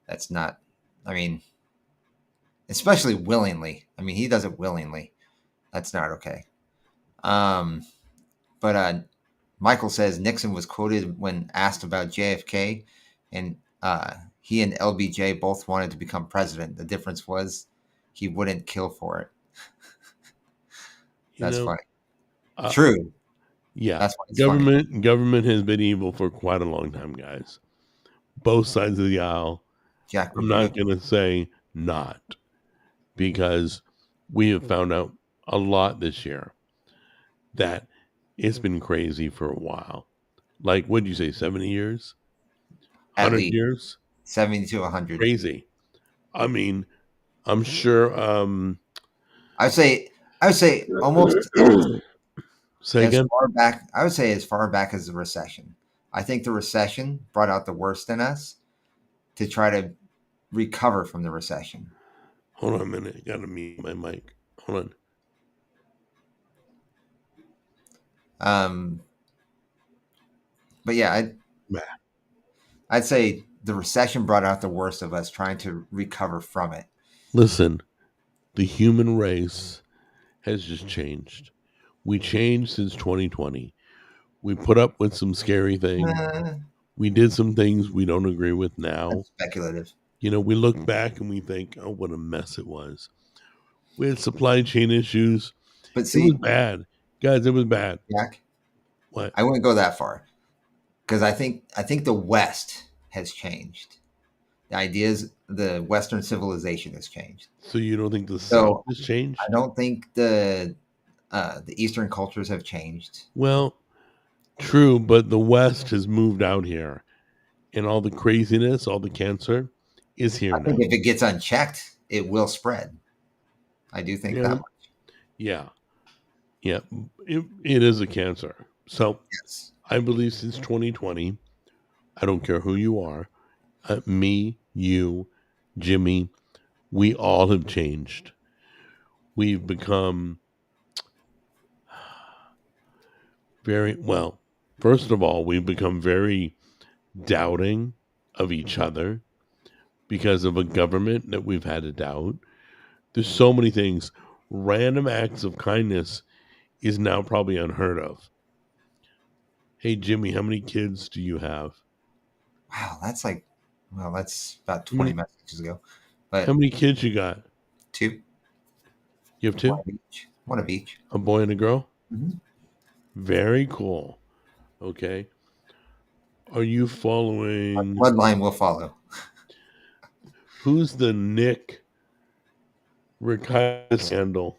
[SPEAKER 2] That's not. I mean, especially willingly. I mean, he does it willingly. That's not okay. Um, but Michael says Nixon was quoted when asked about JFK, and he and LBJ both wanted to become president. The difference was he wouldn't kill for it.
[SPEAKER 1] You
[SPEAKER 2] That's
[SPEAKER 1] know,
[SPEAKER 2] funny.
[SPEAKER 1] uh,
[SPEAKER 2] True.
[SPEAKER 1] yeah,
[SPEAKER 2] That's why it's funny.
[SPEAKER 1] government has been evil for quite a long time, guys. both sides of the aisle.
[SPEAKER 2] Jack
[SPEAKER 1] I'm not
[SPEAKER 2] Republican.
[SPEAKER 1] going to say not, because we have found out a lot this year that it's been crazy for a while. Like, what did you say, 70 years?
[SPEAKER 2] At
[SPEAKER 1] 100
[SPEAKER 2] least
[SPEAKER 1] years?
[SPEAKER 2] 70 to 100.
[SPEAKER 1] Crazy. I mean, I'm sure.
[SPEAKER 2] I would say almost
[SPEAKER 1] Say
[SPEAKER 2] as
[SPEAKER 1] again?
[SPEAKER 2] far back. I would say as far back as the recession. I think the recession brought out the worst in us to try to recover from the recession.
[SPEAKER 1] Hold on a minute. I got to mute my mic. Hold on.
[SPEAKER 2] Um, but yeah, I'd say the recession brought out the worst of us trying to recover from it.
[SPEAKER 1] Listen, the human race has just changed. We changed since 2020. We put up with some scary things.
[SPEAKER 2] Uh,
[SPEAKER 1] We did some things we don't agree with now.
[SPEAKER 2] that's speculative.
[SPEAKER 1] We look back and we think, oh, what a mess it was. We had supply chain issues.
[SPEAKER 2] But
[SPEAKER 1] It was
[SPEAKER 2] see,
[SPEAKER 1] bad. Guys, it was bad.
[SPEAKER 2] Jack,
[SPEAKER 1] What?
[SPEAKER 2] I wouldn't go that far because I think the West has changed. The ideas, the Western civilization has changed.
[SPEAKER 1] So you don't think the South
[SPEAKER 2] So
[SPEAKER 1] has
[SPEAKER 2] I
[SPEAKER 1] changed?
[SPEAKER 2] don't think the Eastern cultures have changed.
[SPEAKER 1] Well, true, but the West has moved out here, and all the craziness, all the cancer is here
[SPEAKER 2] I think
[SPEAKER 1] now.
[SPEAKER 2] if it gets unchecked, it will spread. I do think
[SPEAKER 1] Yeah,
[SPEAKER 2] that much.
[SPEAKER 1] yeah, yeah. It is a cancer. So
[SPEAKER 2] Yes.
[SPEAKER 1] I believe since 2020, I don't care who you are, me, you, Jimmy, we all have changed. We've become very well. First of all, we've become very doubting of each other because of a government that we've had to doubt. There's so many things. Random acts of kindness is now probably unheard of. Hey, Jimmy, how many kids do you have?
[SPEAKER 2] Wow, that's about
[SPEAKER 1] How
[SPEAKER 2] 20
[SPEAKER 1] many,
[SPEAKER 2] messages ago.
[SPEAKER 1] how
[SPEAKER 2] But
[SPEAKER 1] many kids you got?
[SPEAKER 2] two,
[SPEAKER 1] You have
[SPEAKER 2] one
[SPEAKER 1] two?
[SPEAKER 2] of each. One of each.
[SPEAKER 1] A boy and a girl?
[SPEAKER 2] Mhm.
[SPEAKER 1] Very cool. Okay. Are you
[SPEAKER 2] Our
[SPEAKER 1] following
[SPEAKER 2] bloodline will follow.
[SPEAKER 1] who's the Nick Rickard scandal?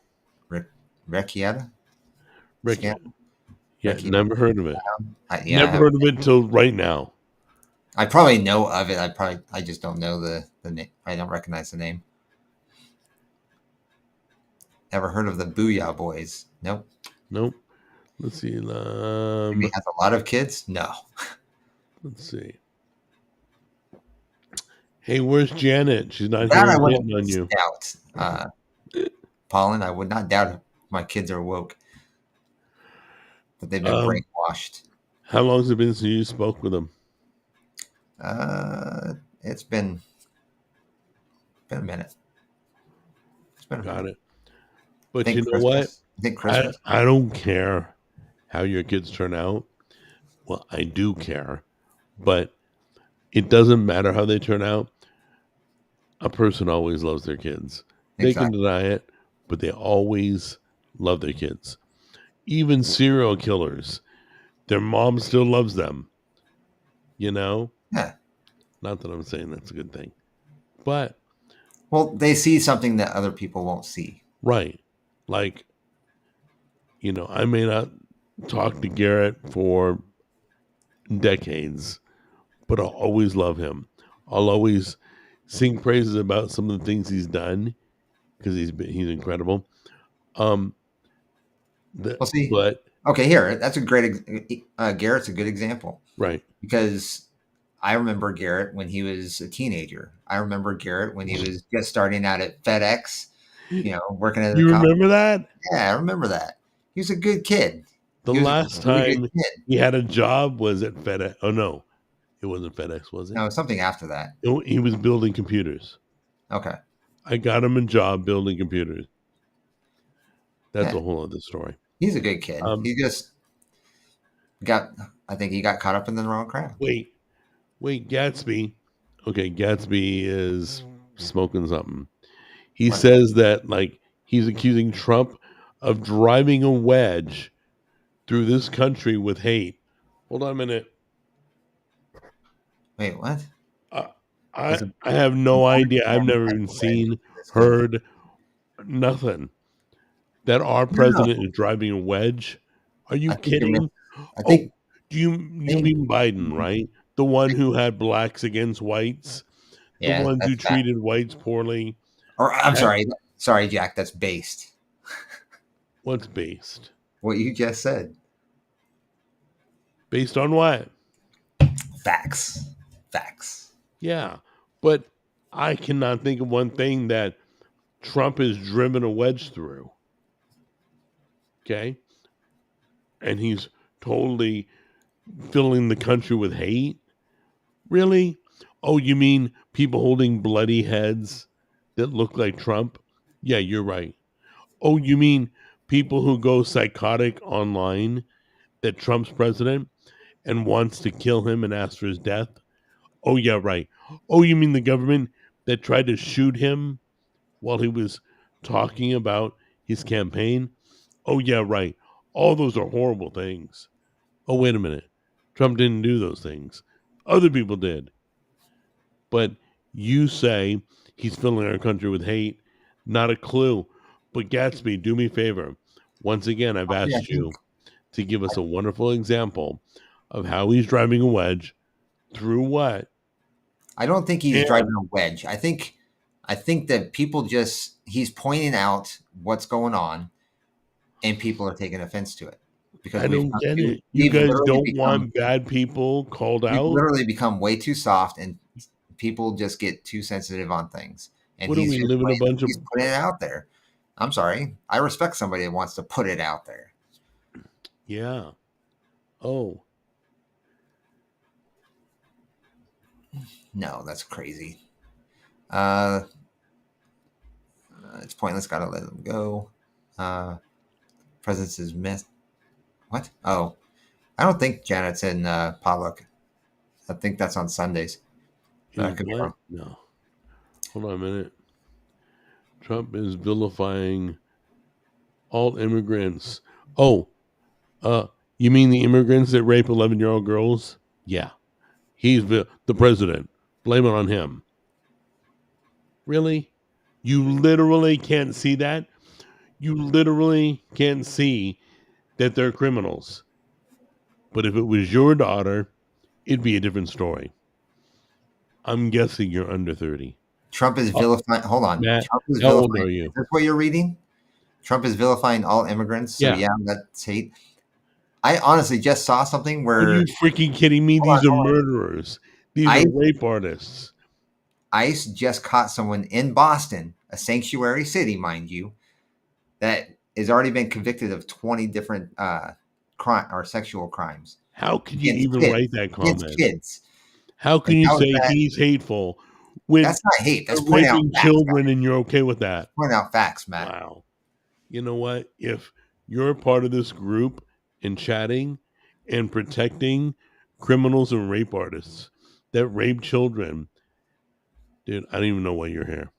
[SPEAKER 2] Rick, Recchietta?
[SPEAKER 1] Rick,
[SPEAKER 2] Scam?
[SPEAKER 1] yeah,
[SPEAKER 2] Recchietta?
[SPEAKER 1] never heard of it.
[SPEAKER 2] Yeah,
[SPEAKER 1] Never heard of it till right now.
[SPEAKER 2] I probably know of it. I just don't know the name. I don't recognize the name. Ever heard of the Booyah Boys? Nope.
[SPEAKER 1] Nope. Let's see.
[SPEAKER 2] Maybe he has a lot of kids? No.
[SPEAKER 1] Let's see. Hey, where's Janet? She's not
[SPEAKER 2] That
[SPEAKER 1] here
[SPEAKER 2] I wouldn't
[SPEAKER 1] hitting on you.
[SPEAKER 2] doubt. Pollen, I would not doubt if my kids are woke, but they've been
[SPEAKER 1] Um,
[SPEAKER 2] brainwashed.
[SPEAKER 1] how long has it been since you spoke with him?
[SPEAKER 2] It's been a minute. It's been a
[SPEAKER 1] Got
[SPEAKER 2] minute.
[SPEAKER 1] it.
[SPEAKER 2] I
[SPEAKER 1] But
[SPEAKER 2] think
[SPEAKER 1] you know what?
[SPEAKER 2] Christmas. I think Christmas.
[SPEAKER 1] I don't care how your kids turn out. Well, I do care, but it doesn't matter how they turn out. A person always loves their kids. They can
[SPEAKER 2] Exactly.
[SPEAKER 1] deny it, but they always love their kids. Even serial killers, their mom still loves them, you know?
[SPEAKER 2] Yeah.
[SPEAKER 1] Not that I'm saying that's a good thing, but
[SPEAKER 2] Well, they see something that other people won't see.
[SPEAKER 1] right. Like, I may not talk to Garrett for decades, but I'll always love him. I'll always sing praises about some of the things he's done because he's incredible. Um,
[SPEAKER 2] Well, see,
[SPEAKER 1] but
[SPEAKER 2] okay, here, that's a great, Garrett's a good example
[SPEAKER 1] right,
[SPEAKER 2] because I remember Garrett when he was a teenager. I remember Garrett when he was just starting out at FedEx, working at a
[SPEAKER 1] you
[SPEAKER 2] company.
[SPEAKER 1] remember that
[SPEAKER 2] Yeah, I remember that. He was a good kid.
[SPEAKER 1] the
[SPEAKER 2] He was a
[SPEAKER 1] last
[SPEAKER 2] really good
[SPEAKER 1] time
[SPEAKER 2] kid.
[SPEAKER 1] he had a job was at FedEx. Oh no, it wasn't FedEx, was it?
[SPEAKER 2] No, something after that.
[SPEAKER 1] He was building computers.
[SPEAKER 2] Okay.
[SPEAKER 1] I got him a job building computers. That's a
[SPEAKER 2] Yeah,
[SPEAKER 1] whole other story.
[SPEAKER 2] he's a good kid.
[SPEAKER 1] Um,
[SPEAKER 2] He just got, I think he got caught up in the wrong crowd.
[SPEAKER 1] wait, Gatsby. Okay, Gatsby is smoking something. He
[SPEAKER 2] What?
[SPEAKER 1] says that he's accusing Trump of driving a wedge through this country with hate. Hold on a minute.
[SPEAKER 2] Wait, what?
[SPEAKER 1] I,
[SPEAKER 2] It's
[SPEAKER 1] I
[SPEAKER 2] a
[SPEAKER 1] I have no idea. I've never even seen,
[SPEAKER 2] in this country.
[SPEAKER 1] heard nothing that our
[SPEAKER 2] No,
[SPEAKER 1] president is driving a wedge. Are you
[SPEAKER 2] I think you're.
[SPEAKER 1] kidding?
[SPEAKER 2] I
[SPEAKER 1] Oh,
[SPEAKER 2] think.
[SPEAKER 1] you
[SPEAKER 2] I think
[SPEAKER 1] mean Biden, right? The one who had blacks against whites, the
[SPEAKER 2] yeah,
[SPEAKER 1] ones who
[SPEAKER 2] that's that.
[SPEAKER 1] treated whites poorly.
[SPEAKER 2] Or I'm
[SPEAKER 1] I,
[SPEAKER 2] sorry, Jack. That's based.
[SPEAKER 1] what's based?
[SPEAKER 2] What you just said.
[SPEAKER 1] Based on what?
[SPEAKER 2] Facts. Facts.
[SPEAKER 1] Yeah, but I cannot think of one thing that Trump has driven a wedge through. Okay, and he's totally filling the country with hate. Really? Oh, you mean people holding bloody heads that look like Trump? Yeah, you're right. Oh, you mean people who go psychotic online that Trump's president and wants to kill him and ask for his death? Oh, yeah, right. Oh, you mean the government that tried to shoot him while he was talking about his campaign? Oh, yeah, right. All those are horrible things. Oh, wait a minute. Trump didn't do those things. Other people did. But you say he's filling our country with hate. Not a clue. But Gatsby, do me a favor. Once again, I've
[SPEAKER 2] Yeah, I
[SPEAKER 1] asked
[SPEAKER 2] think
[SPEAKER 1] you to give us a wonderful example of how he's driving a wedge through what?
[SPEAKER 2] I don't think he's
[SPEAKER 1] And
[SPEAKER 2] driving a wedge. I think that people just he's pointing out what's going on, and people are taking offense to it because
[SPEAKER 1] I don't get it. You guys don't want bad people called
[SPEAKER 2] we've
[SPEAKER 1] out?
[SPEAKER 2] literally become way too soft, and people just get too sensitive on things. And
[SPEAKER 1] What do we live in a bunch of?
[SPEAKER 2] he's putting it out there. I'm sorry. I respect somebody that wants to put it out there.
[SPEAKER 1] Yeah. Oh,
[SPEAKER 2] No, that's crazy. Uh, it's pointless. Gotta let them go. Presence is missed. What? Oh, I don't think Janet's in potluck. I think that's on Sundays. But I
[SPEAKER 1] is
[SPEAKER 2] could be
[SPEAKER 1] what?
[SPEAKER 2] wrong.
[SPEAKER 1] No. Hold on a minute. Trump is vilifying all immigrants. Oh, uh, you mean the immigrants that rape 11-year-old girls? Yeah. He's the president. Blame it on him. Really? You literally can't see that? You literally can't see that they're criminals. But if it was your daughter, it'd be a different story. I'm guessing you're under 30.
[SPEAKER 2] Trump is
[SPEAKER 1] Uh,
[SPEAKER 2] vilifying. Hold on.
[SPEAKER 1] Matt,
[SPEAKER 2] Trump is
[SPEAKER 1] how old
[SPEAKER 2] vilifying.
[SPEAKER 1] are
[SPEAKER 2] Is
[SPEAKER 1] you?
[SPEAKER 2] this what you're reading? Trump is vilifying all immigrants. So
[SPEAKER 1] Yeah.
[SPEAKER 2] yeah, that's hate. I honestly just saw something
[SPEAKER 1] Are you
[SPEAKER 2] where
[SPEAKER 1] freaking kidding me?
[SPEAKER 2] hold on,
[SPEAKER 1] These are
[SPEAKER 2] hold on.
[SPEAKER 1] murderers. These are
[SPEAKER 2] I
[SPEAKER 1] rape artists.
[SPEAKER 2] ICE just caught someone in Boston, a sanctuary city, mind you, that has already been convicted of 20 different crime or sexual crimes
[SPEAKER 1] How can you
[SPEAKER 2] against
[SPEAKER 1] even
[SPEAKER 2] kids.
[SPEAKER 1] write that
[SPEAKER 2] Against
[SPEAKER 1] comment?
[SPEAKER 2] kids.
[SPEAKER 1] How can
[SPEAKER 2] Like
[SPEAKER 1] you
[SPEAKER 2] how is
[SPEAKER 1] say
[SPEAKER 2] that?
[SPEAKER 1] he's hateful when
[SPEAKER 2] That's not hate.
[SPEAKER 1] they're
[SPEAKER 2] That's pointing out
[SPEAKER 1] raping
[SPEAKER 2] facts.
[SPEAKER 1] children and you're okay with that?
[SPEAKER 2] Pointing out facts, Matt.
[SPEAKER 1] Wow. You know what? If you're a part of this group in chatting and protecting criminals and rape artists that rape children, dude, I don't even know why you're here.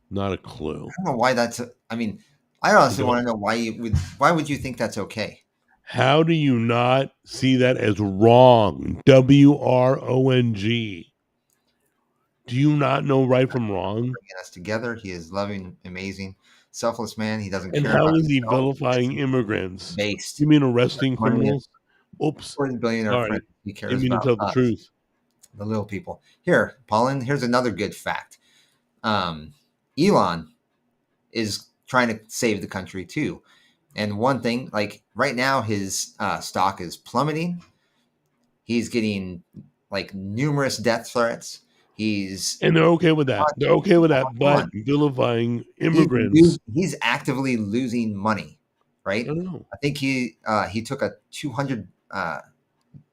[SPEAKER 1] Not a clue.
[SPEAKER 2] I don't know why that's. I mean, I
[SPEAKER 1] I
[SPEAKER 2] honestly want to
[SPEAKER 1] don't.
[SPEAKER 2] know why you would. Why would you think that's okay?
[SPEAKER 1] How do you not see that as wrong? WRONG. Do you not know right from wrong?
[SPEAKER 2] Bringing us together. He is loving, amazing, selfless man. He doesn't
[SPEAKER 1] And
[SPEAKER 2] care
[SPEAKER 1] how
[SPEAKER 2] about
[SPEAKER 1] is he
[SPEAKER 2] himself.
[SPEAKER 1] vilifying immigrants?
[SPEAKER 2] Based.
[SPEAKER 1] You mean arresting
[SPEAKER 2] Money
[SPEAKER 1] criminals? Oops.
[SPEAKER 2] for his billionaire friend.
[SPEAKER 1] Sorry.
[SPEAKER 2] He
[SPEAKER 1] Didn't
[SPEAKER 2] cares
[SPEAKER 1] mean to
[SPEAKER 2] about
[SPEAKER 1] tell the
[SPEAKER 2] us,
[SPEAKER 1] truth.
[SPEAKER 2] the little people. Here, Paulin, here's another good fact. Elon is trying to save the country too. And one thing, like right now, his stock is plummeting. He's getting like numerous death threats. He's
[SPEAKER 1] And they're okay with that. They're okay with that,
[SPEAKER 2] hold
[SPEAKER 1] but
[SPEAKER 2] on.
[SPEAKER 1] vilifying immigrants.
[SPEAKER 2] He's actively losing money,
[SPEAKER 1] I
[SPEAKER 2] right?
[SPEAKER 1] don't know.
[SPEAKER 2] I think he took a $200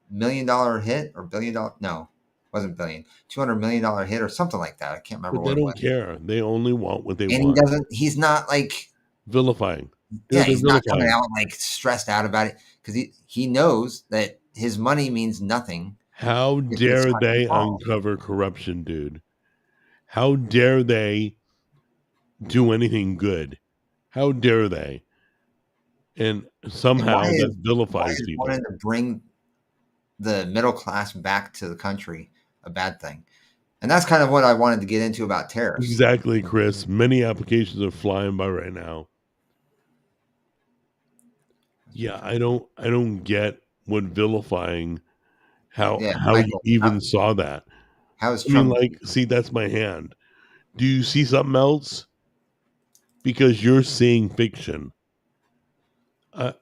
[SPEAKER 2] million hit or $1 billion. No, wasn't billion. $200 million hit or something like that. I can't remember
[SPEAKER 1] But they
[SPEAKER 2] what it
[SPEAKER 1] don't
[SPEAKER 2] was.
[SPEAKER 1] care. They only want what they
[SPEAKER 2] And he
[SPEAKER 1] want.
[SPEAKER 2] doesn't. He's not like
[SPEAKER 1] Vilifying.
[SPEAKER 2] yeah.
[SPEAKER 1] They're
[SPEAKER 2] He's not coming
[SPEAKER 1] vilifying.
[SPEAKER 2] out like stressed out about it because he knows that his money means nothing
[SPEAKER 1] How
[SPEAKER 2] if this
[SPEAKER 1] dare
[SPEAKER 2] country
[SPEAKER 1] they
[SPEAKER 2] falls.
[SPEAKER 1] uncover corruption, dude? How dare they do anything good? How dare they? And
[SPEAKER 2] And why
[SPEAKER 1] somehow that
[SPEAKER 2] is
[SPEAKER 1] vilifies people.
[SPEAKER 2] wanting to bring the middle class back to the country a bad thing? And that's kind of what I wanted to get into about tariffs.
[SPEAKER 1] Exactly, Chris. Many applications are flying by right now. Yeah, I don't get what vilifying how
[SPEAKER 2] Yeah,
[SPEAKER 1] how you
[SPEAKER 2] Michael,
[SPEAKER 1] even saw that.
[SPEAKER 2] how is
[SPEAKER 1] I mean,
[SPEAKER 2] Trump?
[SPEAKER 1] like, see, that's my hand. Do you see something else? Because you're seeing fiction. Uh,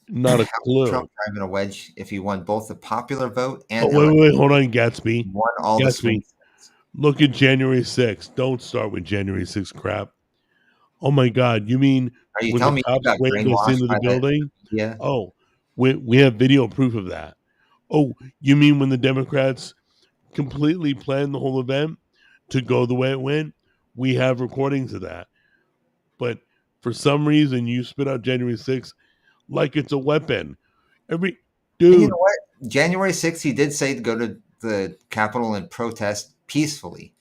[SPEAKER 1] not a
[SPEAKER 2] How is
[SPEAKER 1] clue.
[SPEAKER 2] Trump driving a wedge if he won both the popular vote and
[SPEAKER 1] Oh, wait, wait,
[SPEAKER 2] elect
[SPEAKER 1] wait, hold on, Gatsby.
[SPEAKER 2] won all the swing
[SPEAKER 1] Gatsby,
[SPEAKER 2] states?
[SPEAKER 1] look at January 6th. Don't start with January 6th crap. Oh my God, you mean
[SPEAKER 2] Are you
[SPEAKER 1] when the
[SPEAKER 2] telling me you
[SPEAKER 1] cops
[SPEAKER 2] got
[SPEAKER 1] waved us
[SPEAKER 2] brainwashed
[SPEAKER 1] into the
[SPEAKER 2] by the
[SPEAKER 1] building?
[SPEAKER 2] media?
[SPEAKER 1] Oh, we have video proof of that. Oh, you mean when the Democrats completely planned the whole event to go the way it went? We have recordings of that. But for some reason, you spit out January 6th like it's a weapon. Every
[SPEAKER 2] And you know
[SPEAKER 1] dude,
[SPEAKER 2] what? January 6th, he did say to go to the Capitol and protest peacefully.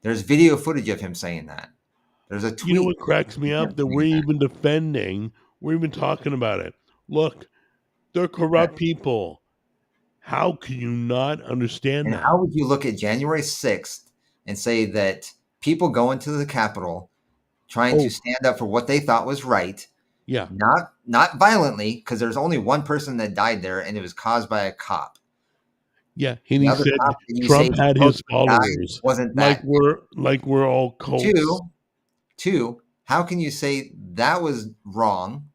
[SPEAKER 2] There's video footage of him saying that. There's a
[SPEAKER 1] you know
[SPEAKER 2] tweet
[SPEAKER 1] what cracks me
[SPEAKER 2] of him
[SPEAKER 1] up? That we're
[SPEAKER 2] saying that.
[SPEAKER 1] even defending, we're even talking about it. Look, they're
[SPEAKER 2] Yeah.
[SPEAKER 1] corrupt people. How can you not understand
[SPEAKER 2] And
[SPEAKER 1] that?
[SPEAKER 2] how would you look at January 6th and say that people going to the Capitol trying to
[SPEAKER 1] Oh,
[SPEAKER 2] stand up for what they thought was right,
[SPEAKER 1] yeah.
[SPEAKER 2] not violently, because there's only one person that died there, and it was caused by a cop.
[SPEAKER 1] Yeah, and
[SPEAKER 2] The
[SPEAKER 1] he
[SPEAKER 2] other
[SPEAKER 1] said
[SPEAKER 2] cop that you say
[SPEAKER 1] Trump had his
[SPEAKER 2] supposedly died
[SPEAKER 1] followers
[SPEAKER 2] wasn't
[SPEAKER 1] like
[SPEAKER 2] that
[SPEAKER 1] we're all
[SPEAKER 2] good.
[SPEAKER 1] cults.
[SPEAKER 2] Two, how can you say that was wrong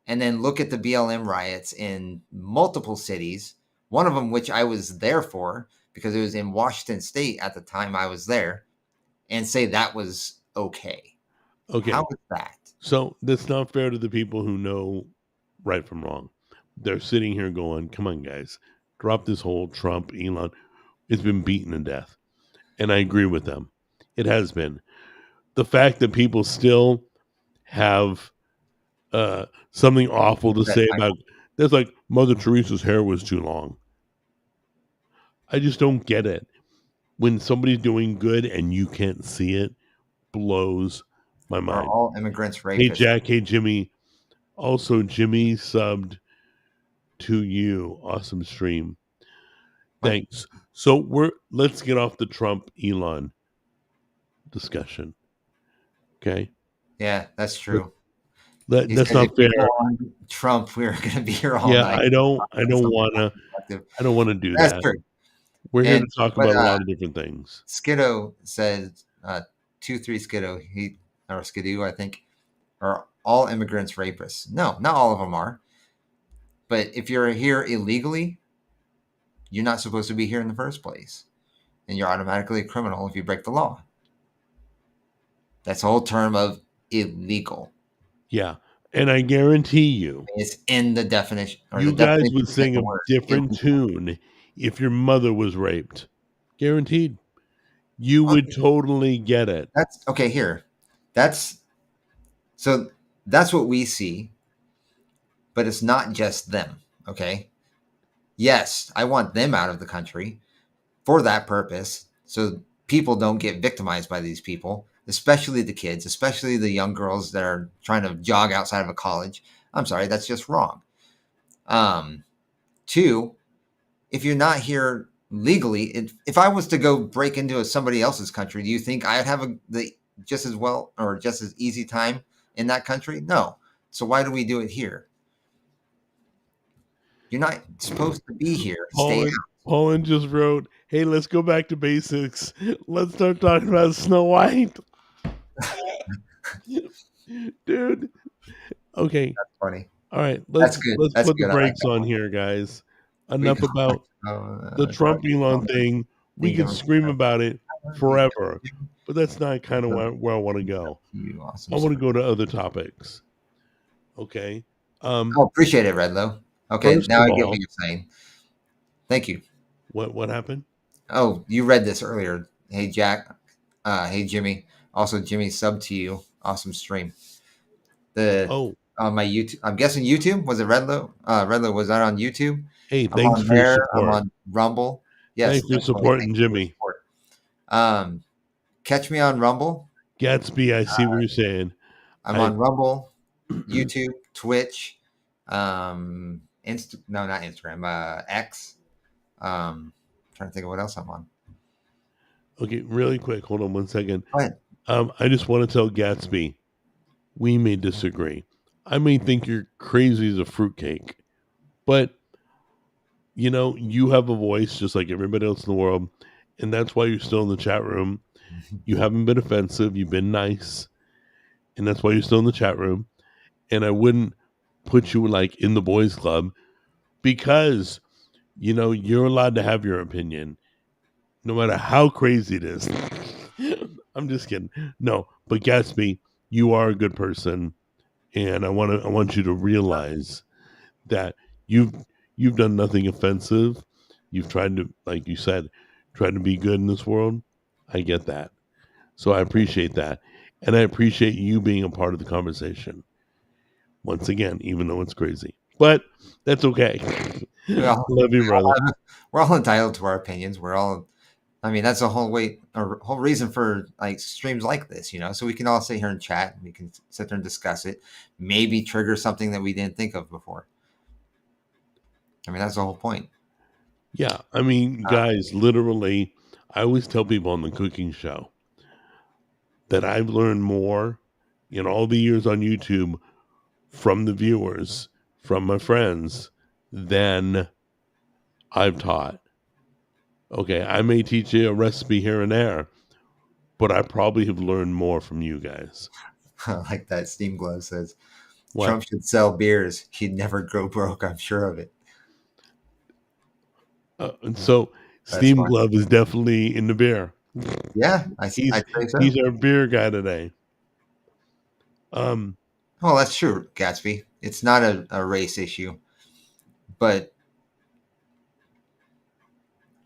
[SPEAKER 2] and then look at the BLM riots in multiple cities, one of them which I was there for because it was in Washington State at the time I was there, and say that was okay? How
[SPEAKER 1] Okay,
[SPEAKER 2] is that?
[SPEAKER 1] so that's not fair to the people who know right from wrong. They're sitting here going, "Come on, guys, drop this whole Trump Elon. It's been beaten to death," and I agree with them. It has been. The fact that people still have something awful to
[SPEAKER 2] That
[SPEAKER 1] say
[SPEAKER 2] Michael,
[SPEAKER 1] about that's like Mother Teresa's hair was too long. I just don't get it. When somebody's doing good and you can't see it, blows my
[SPEAKER 2] are
[SPEAKER 1] mind.
[SPEAKER 2] all immigrants
[SPEAKER 1] Hey
[SPEAKER 2] rapists?
[SPEAKER 1] Jack, hey Jimmy. Also, Jimmy subbed to you. Awesome stream.
[SPEAKER 2] What?
[SPEAKER 1] Thanks. So let's get off the Trump Elon discussion. Okay.
[SPEAKER 2] Yeah, that's true. He
[SPEAKER 1] That's
[SPEAKER 2] said if
[SPEAKER 1] not
[SPEAKER 2] we go
[SPEAKER 1] fair.
[SPEAKER 2] on Trump, we're going to be here all
[SPEAKER 1] Yeah,
[SPEAKER 2] night.
[SPEAKER 1] I
[SPEAKER 2] That's
[SPEAKER 1] don't
[SPEAKER 2] something
[SPEAKER 1] wanna
[SPEAKER 2] perspective.
[SPEAKER 1] I don't wanna do
[SPEAKER 2] That's
[SPEAKER 1] that.
[SPEAKER 2] true.
[SPEAKER 1] We're here to
[SPEAKER 2] And
[SPEAKER 1] talk
[SPEAKER 2] but
[SPEAKER 1] about a lot of different things.
[SPEAKER 2] Skiddo says 2-3 Skiddo he or Skidoo I think are all immigrants rapists. No, not all of them are. But if you're here illegally, you're not supposed to be here in the first place, and you're automatically a criminal if you break the law. That's the whole term of illegal.
[SPEAKER 1] Yeah. And I guarantee you,
[SPEAKER 2] It's in the definition or the
[SPEAKER 1] you guys
[SPEAKER 2] definition
[SPEAKER 1] would
[SPEAKER 2] in
[SPEAKER 1] sing
[SPEAKER 2] the
[SPEAKER 1] a
[SPEAKER 2] word
[SPEAKER 1] different
[SPEAKER 2] illegal.
[SPEAKER 1] tune if your mother was raped. Guaranteed. You
[SPEAKER 2] Oh,
[SPEAKER 1] would totally get it.
[SPEAKER 2] that's okay. Here, that's so that's what we see, but it's not just them. Okay. Yes, I want them out of the country for that purpose, so people don't get victimized by these people, especially the kids, especially the young girls that are trying to jog outside of a college. I'm sorry, that's just wrong. Um, Two, if you're not here legally, if I was to go break into somebody else's country, do you think I'd have the just as well or just as easy time in that country? No. So why do we do it here? You're not supposed to be here. Stay out.
[SPEAKER 1] Paulin just wrote, "Hey, let's go back to basics. Let's start talking about Snow White." Dude. Okay.
[SPEAKER 2] That's funny.
[SPEAKER 1] All right.
[SPEAKER 2] That's good.
[SPEAKER 1] Let's
[SPEAKER 2] That's
[SPEAKER 1] put the
[SPEAKER 2] good. I like
[SPEAKER 1] brakes
[SPEAKER 2] that
[SPEAKER 1] on
[SPEAKER 2] one.
[SPEAKER 1] here, guys.
[SPEAKER 2] We
[SPEAKER 1] Enough
[SPEAKER 2] go back
[SPEAKER 1] about
[SPEAKER 2] to
[SPEAKER 1] the Trump Elon
[SPEAKER 2] government,
[SPEAKER 1] thing. We
[SPEAKER 2] being
[SPEAKER 1] could
[SPEAKER 2] government.
[SPEAKER 1] scream about it
[SPEAKER 2] You
[SPEAKER 1] forever, but that's not kind of where I want to go.
[SPEAKER 2] awesome
[SPEAKER 1] I want to
[SPEAKER 2] stream.
[SPEAKER 1] go to other topics. Okay.
[SPEAKER 2] Oh, appreciate it, Redlow. Okay,
[SPEAKER 1] First
[SPEAKER 2] now
[SPEAKER 1] of
[SPEAKER 2] I get what
[SPEAKER 1] all,
[SPEAKER 2] you're saying. Thank you.
[SPEAKER 1] what happened?
[SPEAKER 2] Oh, you read this earlier. Hey, Jack. Hey, Jimmy. Also, Jimmy, sub to you. Awesome stream. The
[SPEAKER 1] Oh,
[SPEAKER 2] On my YouTube. I'm guessing YouTube was it Redlow. Redlow, was that on YouTube?
[SPEAKER 1] hey,
[SPEAKER 2] I'm
[SPEAKER 1] thanks
[SPEAKER 2] on
[SPEAKER 1] for your
[SPEAKER 2] there. I'm
[SPEAKER 1] support.
[SPEAKER 2] on Rumble. Yes,
[SPEAKER 1] Thanks for
[SPEAKER 2] definitely.
[SPEAKER 1] supporting
[SPEAKER 2] Thank you for the
[SPEAKER 1] Jimmy.
[SPEAKER 2] support. Catch me on Rumble.
[SPEAKER 1] Gatsby, I see what you're saying.
[SPEAKER 2] I'm
[SPEAKER 1] I
[SPEAKER 2] on Rumble, YouTube, Twitch, not Instagram, X. Trying to think of what else I'm on.
[SPEAKER 1] Okay, really quick. Hold on one second.
[SPEAKER 2] Go ahead.
[SPEAKER 1] I just want to tell Gatsby, we may disagree. I may think you're crazy as a fruitcake, but you have a voice just like everybody else in the world, and that's why you're still in the chat room. You haven't been offensive. You've been nice, and that's why you're still in the chat room. And I wouldn't put you like in the boys club because you're allowed to have your opinion, no matter how crazy it is. I'm just kidding. No, but Gatsby, you are a good person, and I want you to realize that you've you've done nothing offensive. You've tried to, like you said, try to be good in this world. I get that. So I appreciate that. And I appreciate you being a part of the conversation. Once again, even though it's crazy. But that's okay.
[SPEAKER 2] Well,
[SPEAKER 1] Love you, brother.
[SPEAKER 2] we're all entitled to our opinions. We're all, I mean, that's the whole way, or whole reason for like streams like this, so we can all sit here and chat. We can sit there and discuss it, maybe trigger something that we didn't think of before. I mean, that's the whole point.
[SPEAKER 1] Yeah. I mean, guys, literally, I always tell people on the cooking show that I've learned more in all the years on YouTube from the viewers, from my friends, than I've taught. Okay, I may teach you a recipe here and there, but I probably have learned more from you guys.
[SPEAKER 2] Like that Steam Glove says,
[SPEAKER 1] What?
[SPEAKER 2] Trump should sell beers. He'd never go broke. I'm sure of it.
[SPEAKER 1] And so
[SPEAKER 2] That's
[SPEAKER 1] Steam
[SPEAKER 2] fine.
[SPEAKER 1] Glove is definitely in the beer.
[SPEAKER 2] Yeah, I'd
[SPEAKER 1] He's
[SPEAKER 2] say so.
[SPEAKER 1] he's our beer guy today.
[SPEAKER 2] Well, that's true, Gatsby. It's not a race issue, but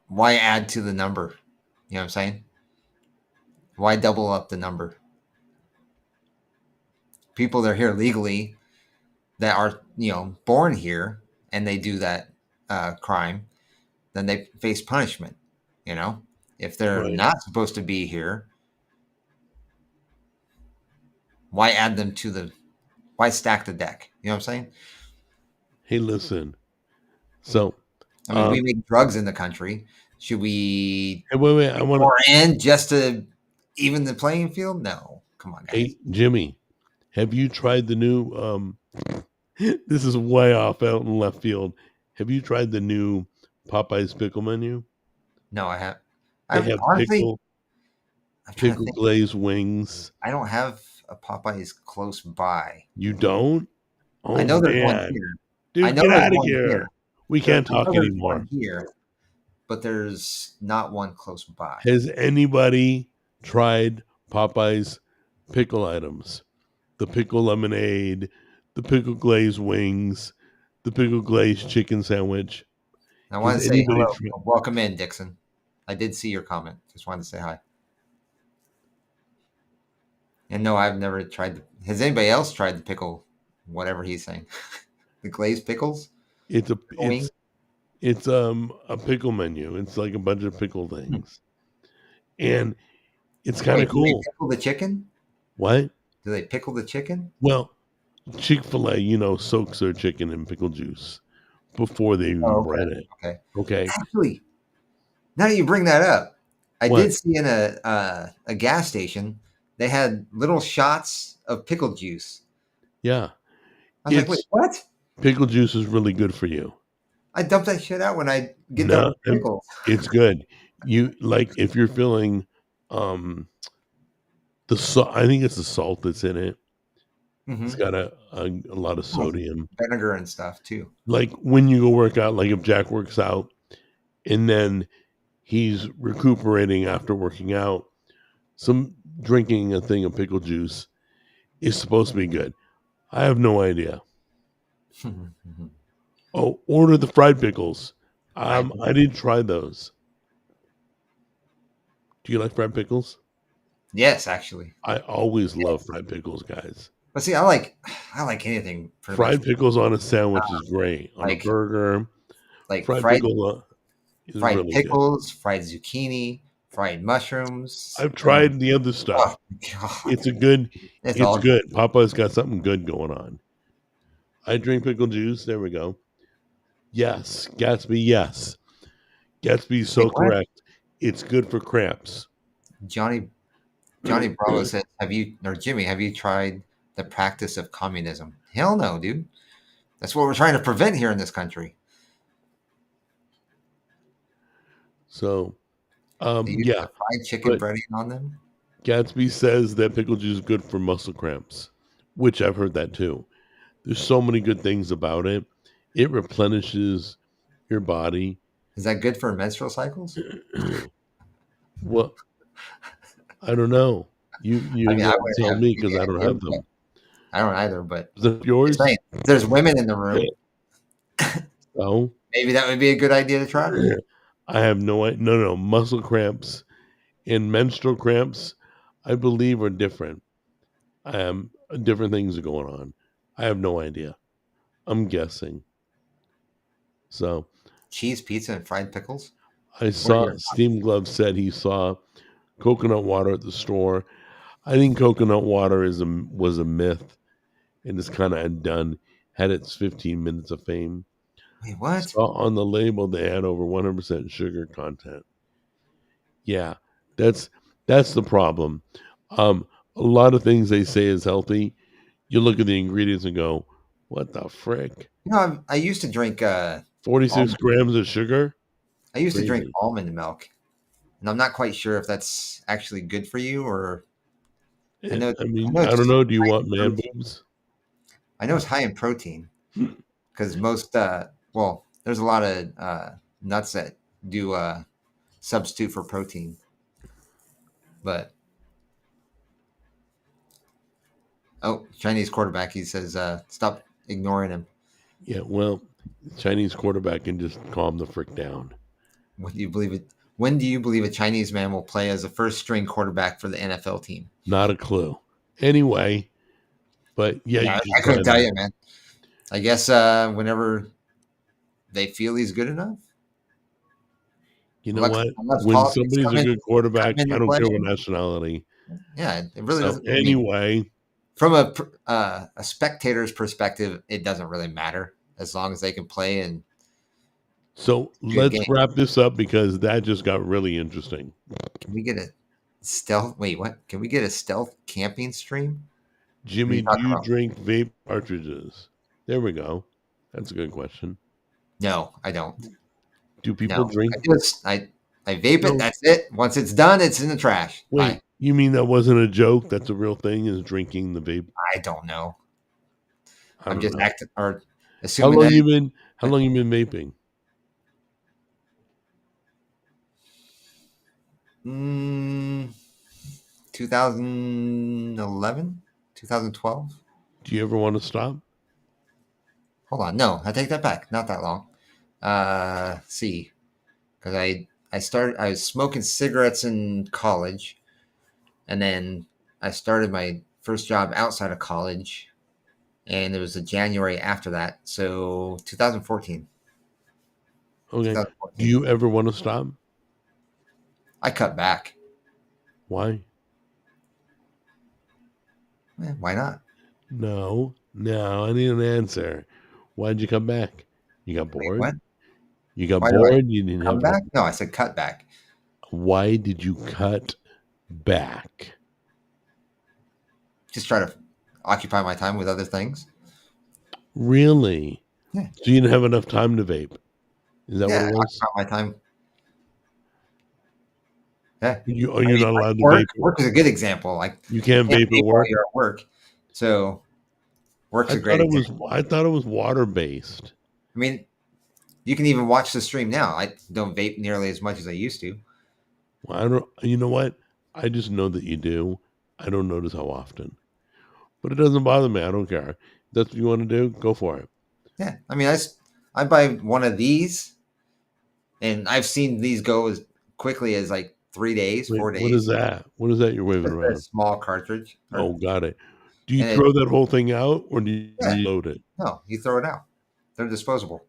[SPEAKER 2] why add to the number? You know what I'm saying? Why double up the number? People that are here legally that are, born here and they do that crime, then they face punishment. If they're
[SPEAKER 1] right.
[SPEAKER 2] not supposed to be here, why add them to why stack the deck? You know what I'm saying?
[SPEAKER 1] Hey, listen. So,
[SPEAKER 2] I mean, we make drugs in the country. Should we
[SPEAKER 1] hey, wait. I want
[SPEAKER 2] more in just to even the playing field? No, come on, guys.
[SPEAKER 1] Hey, Jimmy, have you tried the new? This is way off out in left field. Have you tried the new Popeyes pickle menu?
[SPEAKER 2] No, I have.
[SPEAKER 1] They have
[SPEAKER 2] Honestly,
[SPEAKER 1] pickle glazed wings.
[SPEAKER 2] I don't have a Popeyes close by.
[SPEAKER 1] You don't? Oh,
[SPEAKER 2] I know there's one
[SPEAKER 1] man.
[SPEAKER 2] here.
[SPEAKER 1] Dude,
[SPEAKER 2] I know
[SPEAKER 1] get
[SPEAKER 2] there's
[SPEAKER 1] out of
[SPEAKER 2] one
[SPEAKER 1] here.
[SPEAKER 2] here.
[SPEAKER 1] We can't talk
[SPEAKER 2] There's
[SPEAKER 1] anymore.
[SPEAKER 2] one here, but there's not one close by.
[SPEAKER 1] Has anybody tried Popeyes pickle items? The pickle lemonade, the pickle glazed wings, the pickle glazed chicken sandwich.
[SPEAKER 2] I want to say hello. Welcome in, Dixon. I did see your comment. Just wanted to say hi. And no, I've never tried. Has anybody else tried the pickle? Whatever he's saying, the glazed pickles.
[SPEAKER 1] It's a pickle menu. It's like a bunch of pickle things, and it's kind of cool.
[SPEAKER 2] Do they pickle the chicken?
[SPEAKER 1] What?
[SPEAKER 2] Do they pickle the chicken?
[SPEAKER 1] Well, Chick-fil-A, soaks their chicken in pickle juice before they even bread it. Okay.
[SPEAKER 2] Actually, now that you bring that up, I did see in a gas station they had little shots of pickle juice.
[SPEAKER 1] Yeah.
[SPEAKER 2] I was like, wait, what?
[SPEAKER 1] Pickle juice is really good for you.
[SPEAKER 2] I dump that shit out when I get done with pickles.
[SPEAKER 1] It's good. You if you're feeling I think it's the salt that's in it. Mm-hmm. It's got a lot of sodium.
[SPEAKER 2] Vinegar and stuff too.
[SPEAKER 1] Like when you go work out, like if Jack works out and then he's recuperating after working out, drinking a thing of pickle juice is supposed to be good. I have no idea. Oh, order the fried pickles. I didn't try those. Do you like fried pickles?
[SPEAKER 2] Yes, actually.
[SPEAKER 1] I always love fried pickles, guys.
[SPEAKER 2] But see, I like anything.
[SPEAKER 1] Fried pickles on a sandwich is great. On a burger,
[SPEAKER 2] like
[SPEAKER 1] fried pickles,
[SPEAKER 2] fried zucchini, fried mushrooms.
[SPEAKER 1] I've tried the other stuff. Oh, it's good. It's good. Papa's got something good going on. I drink pickle juice. There we go. Yes, Gatsby. Yes, Gatsby's so correct. It's good for cramps.
[SPEAKER 2] Johnny Johnny Bravo says, "Have you or Jimmy? Have you tried the practice of communism?" Hell no, dude. That's what we're trying to prevent here in this country.
[SPEAKER 1] So,
[SPEAKER 2] They use
[SPEAKER 1] yeah,
[SPEAKER 2] the fried chicken
[SPEAKER 1] but
[SPEAKER 2] breading on them.
[SPEAKER 1] Gatsby says that pickle juice is good for muscle cramps, which I've heard that too. There's so many good things about it. It replenishes your body.
[SPEAKER 2] Is that good for menstrual cycles?
[SPEAKER 1] Well, I don't know.
[SPEAKER 2] I
[SPEAKER 1] You
[SPEAKER 2] mean,
[SPEAKER 1] got
[SPEAKER 2] I
[SPEAKER 1] to
[SPEAKER 2] wouldn't
[SPEAKER 1] tell
[SPEAKER 2] have
[SPEAKER 1] me because
[SPEAKER 2] any
[SPEAKER 1] I don't
[SPEAKER 2] idea,
[SPEAKER 1] have
[SPEAKER 2] but
[SPEAKER 1] them.
[SPEAKER 2] I don't either. But
[SPEAKER 1] Is it
[SPEAKER 2] just
[SPEAKER 1] yours?
[SPEAKER 2] saying, if there's women in the room,
[SPEAKER 1] No.
[SPEAKER 2] maybe that would be a good idea to try.
[SPEAKER 1] I have no idea. No. Muscle cramps and menstrual cramps, I believe, are different. Different things are going on. I have no idea. I'm guessing. So
[SPEAKER 2] Cheese, pizza, and fried pickles.
[SPEAKER 1] I
[SPEAKER 2] What are
[SPEAKER 1] saw
[SPEAKER 2] your
[SPEAKER 1] Steam Glove said he saw coconut water at the store. I think coconut water was a myth and it's kind of done. Had its 15 minutes of fame.
[SPEAKER 2] wait? What?
[SPEAKER 1] Saw on the label they had over 100% sugar content. Yeah, that's that's the problem. A lot of things they say is healthy. You look at the ingredients and go, "What the frick?
[SPEAKER 2] You know, I used to drink
[SPEAKER 1] 46
[SPEAKER 2] almond.
[SPEAKER 1] grams of sugar?
[SPEAKER 2] I used to drink
[SPEAKER 1] Crazy."
[SPEAKER 2] almond milk, and I'm not quite sure if that's actually good for you or
[SPEAKER 1] I
[SPEAKER 2] I
[SPEAKER 1] mean,
[SPEAKER 2] know
[SPEAKER 1] I don't
[SPEAKER 2] it's
[SPEAKER 1] know. Do you
[SPEAKER 2] high
[SPEAKER 1] want
[SPEAKER 2] in
[SPEAKER 1] man
[SPEAKER 2] protein.
[SPEAKER 1] boobs?
[SPEAKER 2] I know it's high in protein because most well, there's a lot of nuts that do substitute for protein, but oh, Chinese quarterback, he says stop ignoring him.
[SPEAKER 1] Yeah, well, Chinese quarterback can just calm the frick down.
[SPEAKER 2] When do you believe it? When do you believe a Chinese man will play as a first string quarterback for the NFL team?
[SPEAKER 1] Not a clue. Anyway, but yeah,
[SPEAKER 2] Yeah,
[SPEAKER 1] you
[SPEAKER 2] I
[SPEAKER 1] just
[SPEAKER 2] couldn't
[SPEAKER 1] find
[SPEAKER 2] tell
[SPEAKER 1] out.
[SPEAKER 2] you, man. I guess whenever they feel he's good enough,
[SPEAKER 1] You know what?
[SPEAKER 2] unless
[SPEAKER 1] When
[SPEAKER 2] politics
[SPEAKER 1] somebody's a good
[SPEAKER 2] come
[SPEAKER 1] quarterback, I
[SPEAKER 2] into
[SPEAKER 1] don't
[SPEAKER 2] play.
[SPEAKER 1] care what nationality.
[SPEAKER 2] Yeah, it really
[SPEAKER 1] So
[SPEAKER 2] doesn't. I mean,
[SPEAKER 1] anyway,
[SPEAKER 2] from a spectator's perspective, it doesn't really matter as long as they can play in
[SPEAKER 1] so
[SPEAKER 2] good
[SPEAKER 1] let's
[SPEAKER 2] game.
[SPEAKER 1] wrap this up because that just got really interesting.
[SPEAKER 2] Can we get a stealth? Wait, what? Can we get a stealth camping stream? What are you
[SPEAKER 1] Jimmy, do
[SPEAKER 2] talking
[SPEAKER 1] you
[SPEAKER 2] about?
[SPEAKER 1] drink vape cartridges? There we go. That's a good question.
[SPEAKER 2] No, I don't.
[SPEAKER 1] Do people
[SPEAKER 2] No,
[SPEAKER 1] drink?
[SPEAKER 2] I vape it.
[SPEAKER 1] No,
[SPEAKER 2] That's it. Once it's done, it's in the trash. Bye.
[SPEAKER 1] wait. You mean that wasn't a joke? That's a real thing? Is drinking the vape?
[SPEAKER 2] I don't know.
[SPEAKER 1] I
[SPEAKER 2] I'm
[SPEAKER 1] don't
[SPEAKER 2] just
[SPEAKER 1] know.
[SPEAKER 2] acting or
[SPEAKER 1] How
[SPEAKER 2] assuming
[SPEAKER 1] long
[SPEAKER 2] that.
[SPEAKER 1] you been? How long you been vaping?
[SPEAKER 2] Mm, 2011, 2012.
[SPEAKER 1] Do you ever want to stop?
[SPEAKER 2] Hold on. No, I take that back. Not that long. See, because I was smoking cigarettes in college, and then I started my first job outside of college, and it was the January after that. So 2014.
[SPEAKER 1] Okay. Do
[SPEAKER 2] 2014.
[SPEAKER 1] you ever want to stop?
[SPEAKER 2] I cut back.
[SPEAKER 1] Why?
[SPEAKER 2] Why not?
[SPEAKER 1] No. I need an answer. Why'd you come back? You got
[SPEAKER 2] Wait,
[SPEAKER 1] bored?
[SPEAKER 2] what?
[SPEAKER 1] You got
[SPEAKER 2] Why do I
[SPEAKER 1] bored? You didn't
[SPEAKER 2] come
[SPEAKER 1] have
[SPEAKER 2] back?
[SPEAKER 1] nothing.
[SPEAKER 2] No, I said cut back.
[SPEAKER 1] Why did you cut back?
[SPEAKER 2] Just try to occupy my time with other things.
[SPEAKER 1] Really?
[SPEAKER 2] Yeah,
[SPEAKER 1] So you didn't have enough time to vape? Is that what
[SPEAKER 2] yeah,
[SPEAKER 1] it was?
[SPEAKER 2] occupy my time. Yeah,
[SPEAKER 1] Are
[SPEAKER 2] I
[SPEAKER 1] you
[SPEAKER 2] mean,
[SPEAKER 1] not
[SPEAKER 2] like
[SPEAKER 1] allowed to
[SPEAKER 2] work.
[SPEAKER 1] vape?
[SPEAKER 2] Work is a good example. Like
[SPEAKER 1] You
[SPEAKER 2] you
[SPEAKER 1] can't
[SPEAKER 2] can't
[SPEAKER 1] vape at
[SPEAKER 2] vape while
[SPEAKER 1] work?
[SPEAKER 2] you're at work. So work's
[SPEAKER 1] I
[SPEAKER 2] a great
[SPEAKER 1] thought it was
[SPEAKER 2] example.
[SPEAKER 1] I thought it was water based.
[SPEAKER 2] I mean, you can even watch the stream now. I don't vape nearly as much as I used to.
[SPEAKER 1] Well, I don't. You know what? I just know that you do. I don't notice how often, but it doesn't bother me. I don't care. If that's what you want to do. Go for it.
[SPEAKER 2] Yeah, I mean, I buy one of these, and I've seen these go as quickly as like 3 days,
[SPEAKER 1] Wait,
[SPEAKER 2] 4 days.
[SPEAKER 1] What is that you're waving
[SPEAKER 2] Just a
[SPEAKER 1] around?
[SPEAKER 2] small cartridge,
[SPEAKER 1] Oh,
[SPEAKER 2] or
[SPEAKER 1] got it. Do you
[SPEAKER 2] and it
[SPEAKER 1] throw that whole thing out or do you
[SPEAKER 2] yeah,
[SPEAKER 1] reload it?
[SPEAKER 2] no, you throw it out. They're disposable.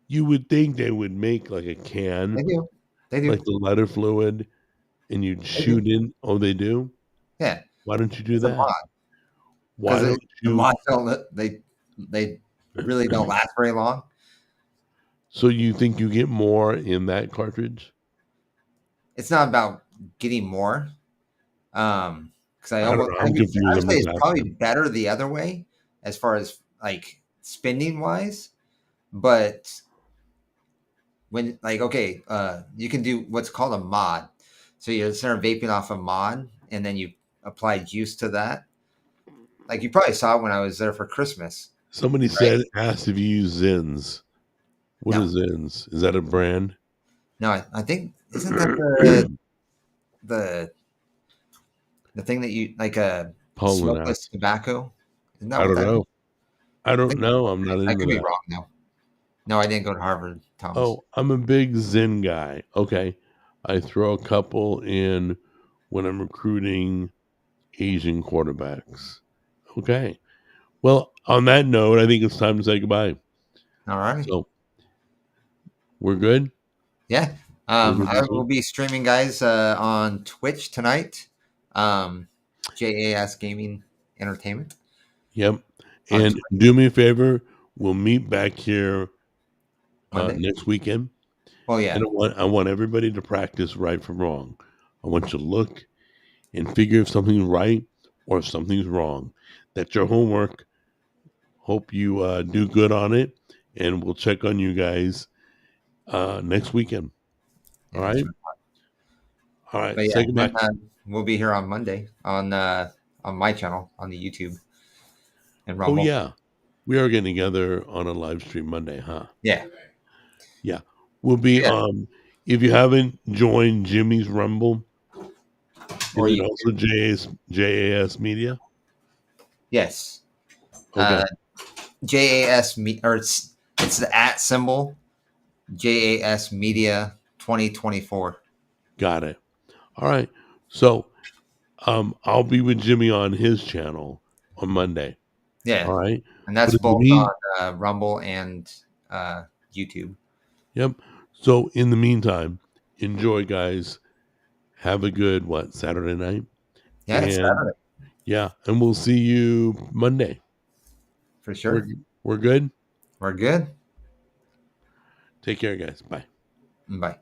[SPEAKER 1] You would think they would make like a
[SPEAKER 2] They
[SPEAKER 1] can,
[SPEAKER 2] do. They
[SPEAKER 1] like
[SPEAKER 2] do.
[SPEAKER 1] the lighter fluid, and you'd
[SPEAKER 2] They do.
[SPEAKER 1] shoot in. Oh, they do?
[SPEAKER 2] Yeah,
[SPEAKER 1] Why don't you do
[SPEAKER 2] it's a
[SPEAKER 1] that?
[SPEAKER 2] mod because
[SPEAKER 1] Why don't
[SPEAKER 2] the
[SPEAKER 1] you?
[SPEAKER 2] mods don't. They really don't last very long.
[SPEAKER 1] So you think you get more in that cartridge?
[SPEAKER 2] it's not about getting more. Because
[SPEAKER 1] I don't know. I'm
[SPEAKER 2] I
[SPEAKER 1] confused.
[SPEAKER 2] would
[SPEAKER 1] I'm
[SPEAKER 2] say
[SPEAKER 1] just
[SPEAKER 2] it's probably
[SPEAKER 1] asking.
[SPEAKER 2] better the other way as far as like spending wise. But when like okay, you can do what's called a mod. So you're instead of vaping off a mod, and then you apply juice to that. Like you probably saw it when I was there for Christmas,
[SPEAKER 1] Somebody
[SPEAKER 2] right?
[SPEAKER 1] asked if you use Zins. What
[SPEAKER 2] No,
[SPEAKER 1] is Zins? Is that a brand?
[SPEAKER 2] no, I think isn't that the the thing that you like a
[SPEAKER 1] Poland
[SPEAKER 2] smokeless
[SPEAKER 1] asked.
[SPEAKER 2] tobacco? Isn't that
[SPEAKER 1] I
[SPEAKER 2] what
[SPEAKER 1] don't
[SPEAKER 2] that is?
[SPEAKER 1] know. I
[SPEAKER 2] I
[SPEAKER 1] don't
[SPEAKER 2] think
[SPEAKER 1] know. I'm not
[SPEAKER 2] I
[SPEAKER 1] into
[SPEAKER 2] could be
[SPEAKER 1] that.
[SPEAKER 2] wrong though. No, I didn't go to Harvard, Thomas.
[SPEAKER 1] Oh, I'm a big Zen guy. Okay. I throw a couple in when I'm recruiting Asian quarterbacks. Okay. Well, on that note, I think it's time to say goodbye.
[SPEAKER 2] All right.
[SPEAKER 1] So we're good.
[SPEAKER 2] Yeah.
[SPEAKER 1] We're good
[SPEAKER 2] I
[SPEAKER 1] this
[SPEAKER 2] will
[SPEAKER 1] week.
[SPEAKER 2] be streaming guys on Twitch tonight. Um, JAS Gaming Entertainment
[SPEAKER 1] Yep.
[SPEAKER 2] on
[SPEAKER 1] And
[SPEAKER 2] Twitch
[SPEAKER 1] do me a favor. We'll meet back here
[SPEAKER 2] Monday.
[SPEAKER 1] next weekend.
[SPEAKER 2] Oh
[SPEAKER 1] And
[SPEAKER 2] yeah.
[SPEAKER 1] I want everybody to practice right from wrong. I want you to look and figure if something's right or if something's wrong. That's your homework. Hope you do good on it, and we'll check on you guys next weekend. All
[SPEAKER 2] Yeah, that's
[SPEAKER 1] right,
[SPEAKER 2] right.
[SPEAKER 1] all right.
[SPEAKER 2] But yeah,
[SPEAKER 1] Say
[SPEAKER 2] then
[SPEAKER 1] goodbye.
[SPEAKER 2] we'll be here on Monday on my channel on the YouTube and
[SPEAKER 1] Oh
[SPEAKER 2] Rumble.
[SPEAKER 1] yeah, we are getting together on a live stream Monday, huh?
[SPEAKER 2] Yeah.
[SPEAKER 1] Yeah, we'll be.
[SPEAKER 2] Yeah.
[SPEAKER 1] If you haven't joined Jimmy's Rumble,
[SPEAKER 2] Or
[SPEAKER 1] is it
[SPEAKER 2] YouTube.
[SPEAKER 1] also JAS Media?
[SPEAKER 2] Yes.
[SPEAKER 1] Okay,
[SPEAKER 2] Uh, JAS or it's the at symbol JAS Media 2024.
[SPEAKER 1] got it. All right. So I'll be with Jimmy on his channel on Monday.
[SPEAKER 2] Yeah,
[SPEAKER 1] All right.
[SPEAKER 2] and
[SPEAKER 1] But
[SPEAKER 2] that's
[SPEAKER 1] in the
[SPEAKER 2] both on
[SPEAKER 1] mean,
[SPEAKER 2] Rumble and YouTube.
[SPEAKER 1] yep. So in the meantime, enjoy, guys. Have a good Saturday night,
[SPEAKER 2] Yeah, it's
[SPEAKER 1] and
[SPEAKER 2] Saturday
[SPEAKER 1] yeah, and we'll see you Monday.
[SPEAKER 2] for
[SPEAKER 1] We're
[SPEAKER 2] sure.
[SPEAKER 1] we're good.
[SPEAKER 2] We're good.
[SPEAKER 1] Take care, guys. Bye.
[SPEAKER 2] Bye.